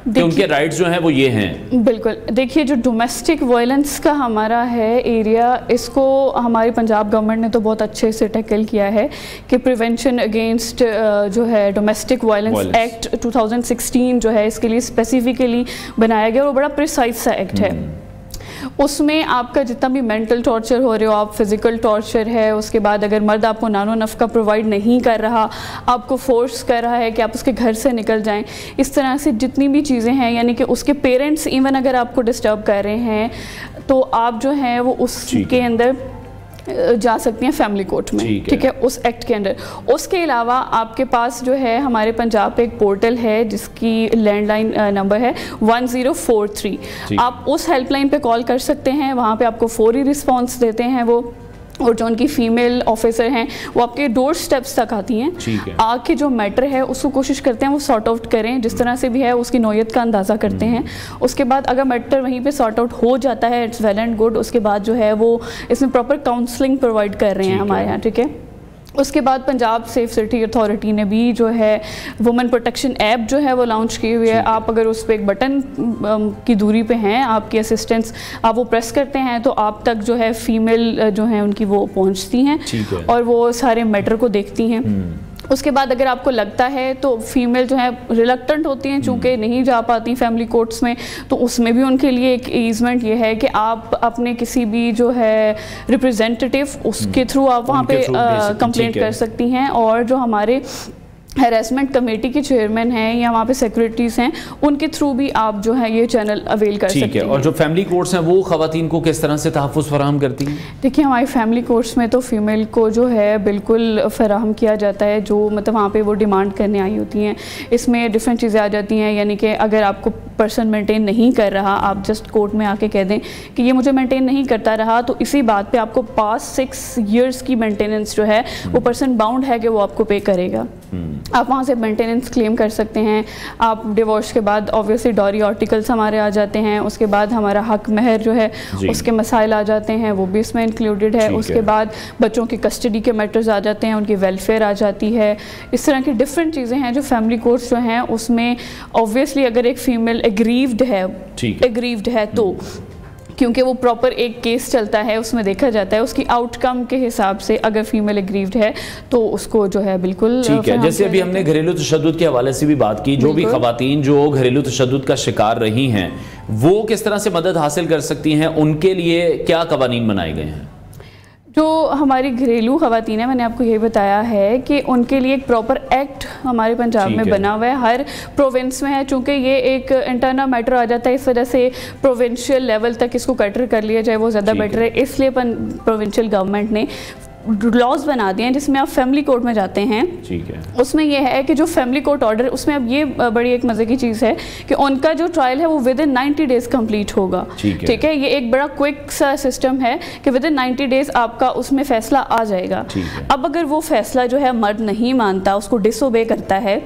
कि उनके राइट्स जो हैं वो ये हैं? बिल्कुल, देखिए जो डोमेस्टिक वायलेंस का हमारा है एरिया, इसको हमारी पंजाब गवर्नमेंट ने तो बहुत अच्छे से टैकल किया है कि प्रिवेंशन अगेंस्ट जो है डोमेस्टिक वायलेंस एक्ट 2016 जो है इसके लिए स्पेसिफिकली बनाया गया और बड़ा प्रिसाइज सा एक्ट है। उसमें आपका जितना भी मेंटल टॉर्चर हो रहे हो आप, फिजिकल टॉर्चर है, उसके बाद अगर मर्द आपको नानो नफ़का प्रोवाइड नहीं कर रहा, आपको फोर्स कर रहा है कि आप उसके घर से निकल जाएं, इस तरह से जितनी भी चीज़ें हैं, यानी कि उसके पेरेंट्स इवन अगर आपको डिस्टर्ब कर रहे हैं तो आप जो हैं वो उसके अंदर जा सकती हैं फैमिली कोर्ट में, ठीक है, उस एक्ट के अंदर। उसके अलावा आपके पास जो है हमारे पंजाब पे एक पोर्टल है जिसकी लैंडलाइन नंबर है 1043। आप उस हेल्पलाइन पे कॉल कर सकते हैं, वहाँ पे आपको फौरी रिस्पांस देते हैं वो, और जो उनकी फीमेल ऑफिसर हैं वो आपके डोर स्टेप्स तक आती हैं, आके जो मैटर है उसको कोशिश करते हैं वो सॉर्ट आउट करें, जिस तरह से भी है उसकी नौयत का अंदाज़ा करते हैं। उसके बाद अगर मैटर वहीं पे सॉर्ट आउट हो जाता है, इट्स वेल एंड गुड। उसके बाद जो है वो इसमें प्रॉपर काउंसलिंग प्रोवाइड कर रहे हैं हमारे यहाँ, ठीक है। उसके बाद पंजाब सेफ सिटी अथॉरिटी ने भी जो है वुमेन प्रोटेक्शन ऐप जो है वो लॉन्च की हुई है। आप अगर उस पर एक बटन की दूरी पे हैं, आपकी असिस्टेंस, आप वो प्रेस करते हैं तो आप तक जो है फीमेल जो है उनकी वो पहुंचती हैं और वो सारे मैटर को देखती हैं। उसके बाद अगर आपको लगता है तो फीमेल जो है रिलक्टेंट होती हैं, चूँकि नहीं जा पाती फैमिली कोर्ट्स में, तो उसमें भी उनके लिए एक ईजमेंट ये है कि आप अपने किसी भी जो है रिप्रेजेंटेटिव उसके थ्रू आप वहाँ पे कंप्लेंट कर सकती हैं, और जो हमारे हैरेसमेंट कमेटी के चेयरमैन हैं या वहाँ पे सेक्रेटरीज हैं उनके थ्रू भी आप जो है ये चैनल अवेल कर सकते हैं। और जो फैमिली कोर्ट्स हैं वो ख़वातीन को किस तरह से तहफ़्फ़ुज़ फराहम करती हैं? देखिए हमारी फैमिली कोर्ट्स में तो फीमेल को जो है बिल्कुल फराहम किया जाता है, जो मतलब वहाँ पे वो डिमांड करने आई होती हैं। इसमें डिफरेंट चीज़ें आ जाती हैं, यानी कि अगर आपको पर्सन मेंटेन नहीं कर रहा, आप जस्ट कोर्ट में आके कह दें कि ये मुझे मेंटेन नहीं करता रहा, तो इसी बात पे आपको पास्ट 6 ईयर्स की मेंटेनेंस जो है वो पर्सन बाउंड है कि वो आपको पे करेगा। आप वहाँ से मेंटेनेंस क्लेम कर सकते हैं। आप डिवोर्स के बाद ऑब्वियसली डॉरी आर्टिकल्स हमारे आ जाते हैं, उसके बाद हमारा हक महर जो है उसके मसाइल आ जाते हैं, वो भी इसमें इंक्लूडेड है। उसके बाद बच्चों की कस्टडी के मैटर्स आ जाते हैं, उनकी वेलफेयर आ जाती है। इस तरह की डिफरेंट चीज़ें हैं जो फैमिली कोर्ट्स जो हैं उसमें ऑब्वियसली अगर एक फीमेल एग्रीव्ड है तो क्योंकि वो प्रॉपर एक केस चलता है, उसमें देखा जाता है उसकी आउटकम के हिसाब से, अगर फीमेल एग्रीव्ड है तो उसको जो है बिल्कुल ठीक है। जैसे अभी हमने घरेलू तशद्दुद के हवाले से भी बात की, जो भी खवातीन जो घरेलू तशद्दुद का शिकार रही हैं वो किस तरह से मदद हासिल कर सकती हैं, उनके लिए क्या कवानीन बनाए गए हैं? जो हमारी घरेलू ख़वातीन है, मैंने आपको ये बताया है कि उनके लिए एक प्रॉपर एक्ट हमारे पंजाब में बना हुआ है, हर प्रोविंस में है। चूँकि ये एक इंटरनल मैटर आ जाता है, इस वजह से प्रोविंशियल लेवल तक इसको कैटर कर लिया जाए वो ज़्यादा बेटर है। इसलिए प्रोविंशियल गवर्नमेंट ने लॉज बना दिए हैं जिसमें आप फैमिली कोर्ट में जाते हैं। ठीक है, उसमें यह है कि जो फैमिली कोर्ट ऑर्डर, उसमें अब ये बड़ी एक मजे की चीज़ है कि उनका जो ट्रायल है वो विद इन 90 डेज कंप्लीट होगा। ठीक है, ये एक बड़ा क्विक सा सिस्टम है कि विद इन 90 डेज आपका उसमें फैसला आ जाएगा। अब अगर वो फैसला जो है मर्द नहीं मानता, उसको डिसोबे करता है,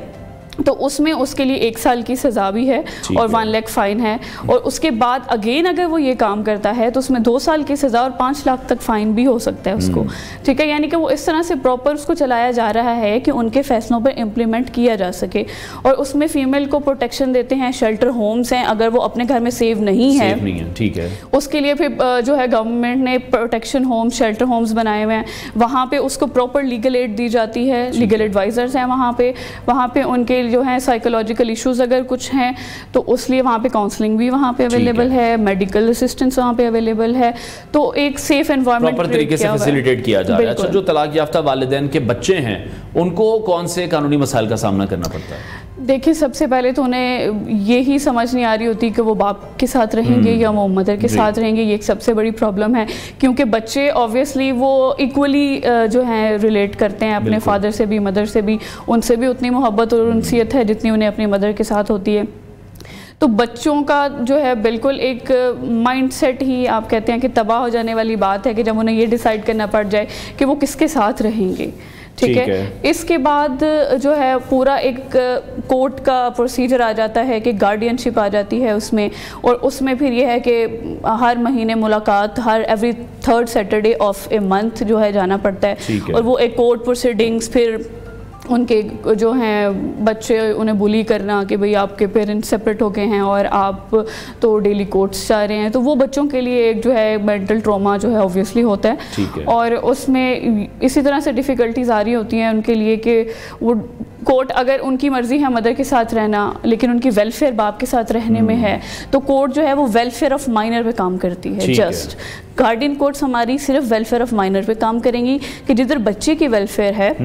तो उसमें उसके लिए 1 साल की सज़ा भी है और 1 लाख फाइन है। और उसके बाद अगेन अगर वो ये काम करता है तो उसमें 2 साल की सज़ा और 5 लाख तक फाइन भी हो सकता है उसको। ठीक है, यानी कि वो इस तरह से प्रॉपर उसको चलाया जा रहा है कि उनके फैसलों पर इम्प्लीमेंट किया जा सके। और उसमें फ़ीमेल को प्रोटेक्शन देते हैं, शेल्टर होम्स हैं, अगर वो अपने घर में सेव नहीं है, ठीक है, उसके लिए फिर जो है गवर्नमेंट ने प्रोटेक्शन होम्स, शेल्टर होम्स बनाए हुए हैं, वहाँ पर उसको प्रॉपर लीगल एड दी जाती है, लीगल एडवाइज़र्स हैं वहाँ पे उनके जो है साइकोलॉजिकल इश्यूज अगर कुछ हैं तो उसलिए वहाँ पे काउंसलिंग भी वहाँ पे अवेलेबल है, मेडिकल असिस्टेंस वहाँ पे अवेलेबल है, तो एक सेफ एनवायरनमेंट प्रॉपर तरीके से फैसिलिटेट किया जा रहा है। अच्छा, जो तलाक याफ्ता वालिदैन के बच्चे हैं उनको कौन से कानूनी मसाइल का सामना करना पड़ता है? देखिए, सबसे पहले तो उन्हें यही समझ नहीं आ रही होती कि वो बाप के साथ रहेंगे या वो मदर के साथ रहेंगे। ये एक सबसे बड़ी प्रॉब्लम है, क्योंकि बच्चे ऑब्वियसली वो इक्वली जो हैं रिलेट करते हैं अपने फादर से भी, मदर से भी, उनसे भी उतनी मोहब्बत और उनसीयत है जितनी उन्हें अपनी मदर के साथ होती है। तो बच्चों का जो है बिल्कुल एक माइंडसेट ही आप कहते हैं कि तबाह हो जाने वाली बात है कि जब उन्हें ये डिसाइड करना पड़ जाए कि वो किसके साथ रहेंगे। ठीक है, इसके बाद जो है पूरा एक कोर्ट का प्रोसीजर आ जाता है कि गार्डियनशिप आ जाती है उसमें, और उसमें फिर यह है कि हर महीने मुलाकात, हर every 3rd Saturday of a month जो है जाना पड़ता है। और वो एक कोर्ट प्रोसीडिंग्स, फिर उनके जो हैं बच्चे उन्हें बुली करना कि भाई आपके पेरेंट्स सेपरेट हो गए हैं और आप तो डेली कोर्ट्स जा रहे हैं, तो वो बच्चों के लिए एक जो है मेंटल ट्रॉमा जो है ऑब्वियसली होता है। और उसमें इसी तरह से डिफ़िकल्टीज आ रही होती हैं उनके लिए कि वो कोर्ट, अगर उनकी मर्ज़ी है मदर के साथ रहना लेकिन उनकी वेलफेयर बाप के साथ रहने में है, तो कोर्ट जो है वो वेलफेयर ऑफ माइनर पे काम करती है। जस्ट गार्डियन कोर्ट्स हमारी सिर्फ वेलफेयर ऑफ माइनर पे काम करेंगी कि जिधर बच्चे की वेलफेयर है,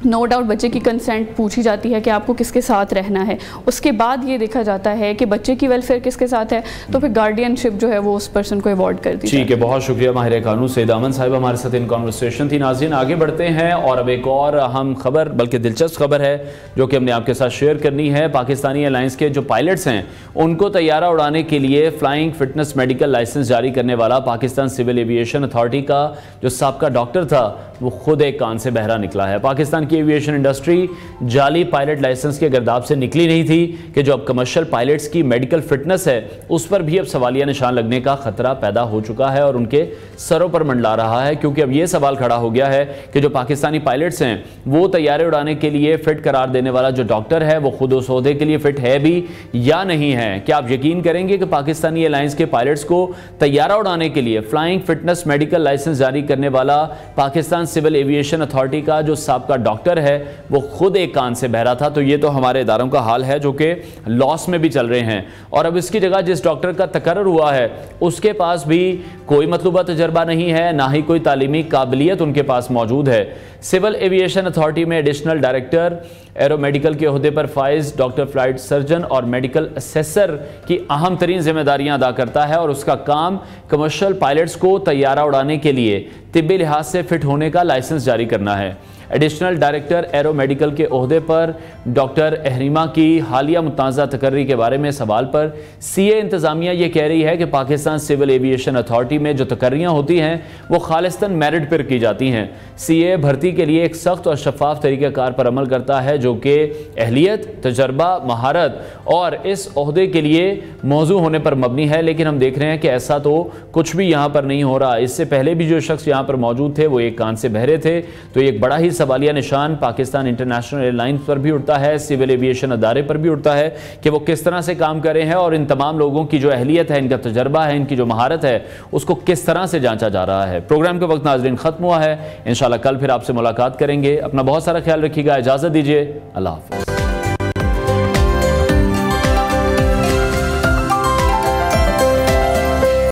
नो डाउट बच्चे की कंसेंट पूछी जाती है कि आपको किसके साथ रहना है, उसके बाद ये देखा जाता है कि बच्चे की वेलफेयर किसके साथ है, तो फिर गार्डियनशिप जो है वो उस पर्सन को अवॉर्ड कर दी। ठीक है, बहुत शुक्रिया माहिर कानून सईद अमन साहिब हमारे साथ इन कॉन्वर्सेशन थी। नाज़रीन आगे बढ़ते हैं और अब एक और अहम खबर, बल्कि दिलचस्प खबर है जो कि हमने आपके साथ शेयर करनी है। पाकिस्तानी एयरलाइंस के जो पायलट्स हैं उनको तैयारा उड़ाने के लिए फ्लाइंग फिटनेस मेडिकल लाइसेंस जारी करने वाला पाकिस्तान सिविल एविएशन अथॉरिटी का जो साबका डॉक्टर था वो खुद एक कान से बहरा निकला है। पाकिस्तान की एविएशन इंडस्ट्री जाली पायलट लाइसेंस के गर्दाब से निकली नहीं थी कि जो अब कमर्शियल पायलट्स की मेडिकल फिटनेस है उस पर भी अब सवालिया निशान लगने का खतरा पैदा हो चुका है और उनके सरों पर मंडला रहा है, क्योंकि अब यह सवाल खड़ा हो गया है कि जो पाकिस्तानी पायलट्स हैं वो तैयारे उड़ाने के लिए फिट करार देने वाला जो डॉक्टर है वो खुद उस ओहदे के लिए फिट है भी या नहीं है। क्या आप यकीन करेंगे कि पाकिस्तानी एयरलाइंस के पायलट्स को तैयारा उड़ाने के लिए फ्लाइंग फिटनेस मेडिकल लाइसेंस जारी करने वाला पाकिस्तान सिविल एविएशन अथॉरिटी का जो साबका डॉक्टर है वो खुद एक कान से बहरा था। तो ये तो हमारे इदारों का हाल है जो कि लॉस में भी चल रहे हैं, और अब इसकी जगह जिस डॉक्टर का तकर्रर हुआ है उसके पास भी कोई मतलूबा तजर्बा नहीं है, ना ही कोई तालीमी काबिलियत उनके पास मौजूद है। सिविल एविएशन अथॉरिटी में एडिशनल डायरेक्टर एरोमेडिकल के ओहदे पर फाइज डॉक्टर फ्लाइट सर्जन और मेडिकल असेसर की अहम तरीन जिम्मेदारियां अदा करता है और उसका काम कमर्शियल पायलट्स को तैयारा उड़ाने के लिए तिब्बी लिहाज से फिट होने का लाइसेंस जारी करना है। एडिशनल डायरेक्टर एरो मेडिकल के ओहदे पर डॉक्टर अहरिमा की हालिया मुतनाज़ा तकर्री के बारे में सवाल पर सीए इंतज़ामिया ये कह रही है कि पाकिस्तान सिविल एविएशन अथॉरिटी में जो तकर्रियाँ होती हैं वो खालिस्तन मेरिट पर की जाती हैं। सीए भर्ती के लिए एक सख्त और शफाफ तरीक़ाकार पर अमल करता है जो कि अहलियत, तजर्बा, महारत और इस ओहदे के लिए मौजू होने पर मबनी है, लेकिन हम देख रहे हैं कि ऐसा तो कुछ भी यहाँ पर नहीं हो रहा। इससे पहले भी जो शख्स यहाँ पर मौजूद थे वो एक कान से बहरे थे, तो एक बड़ा ही सवालिया निशान पाकिस्तान इंटरनेशनल एयरलाइंस पर भी उठता है, सिविल एविएशन अदारे पर भी उठता है कि वो किस तरह से काम कर रहे हैं और इन तमाम लोगों की जो अहलियत है, इनका तजर्बा है, इनकी जो महारत है उसको किस तरह से जांचा जा रहा है। प्रोग्राम का वक्त नाज़रीन खत्म हुआ है, इंशाल्लाह कल फिर आपसे मुलाकात करेंगे। अपना बहुत सारा ख्याल रखिएगा, इजाज़त दीजिए, अल्लाह हाफ़िज़।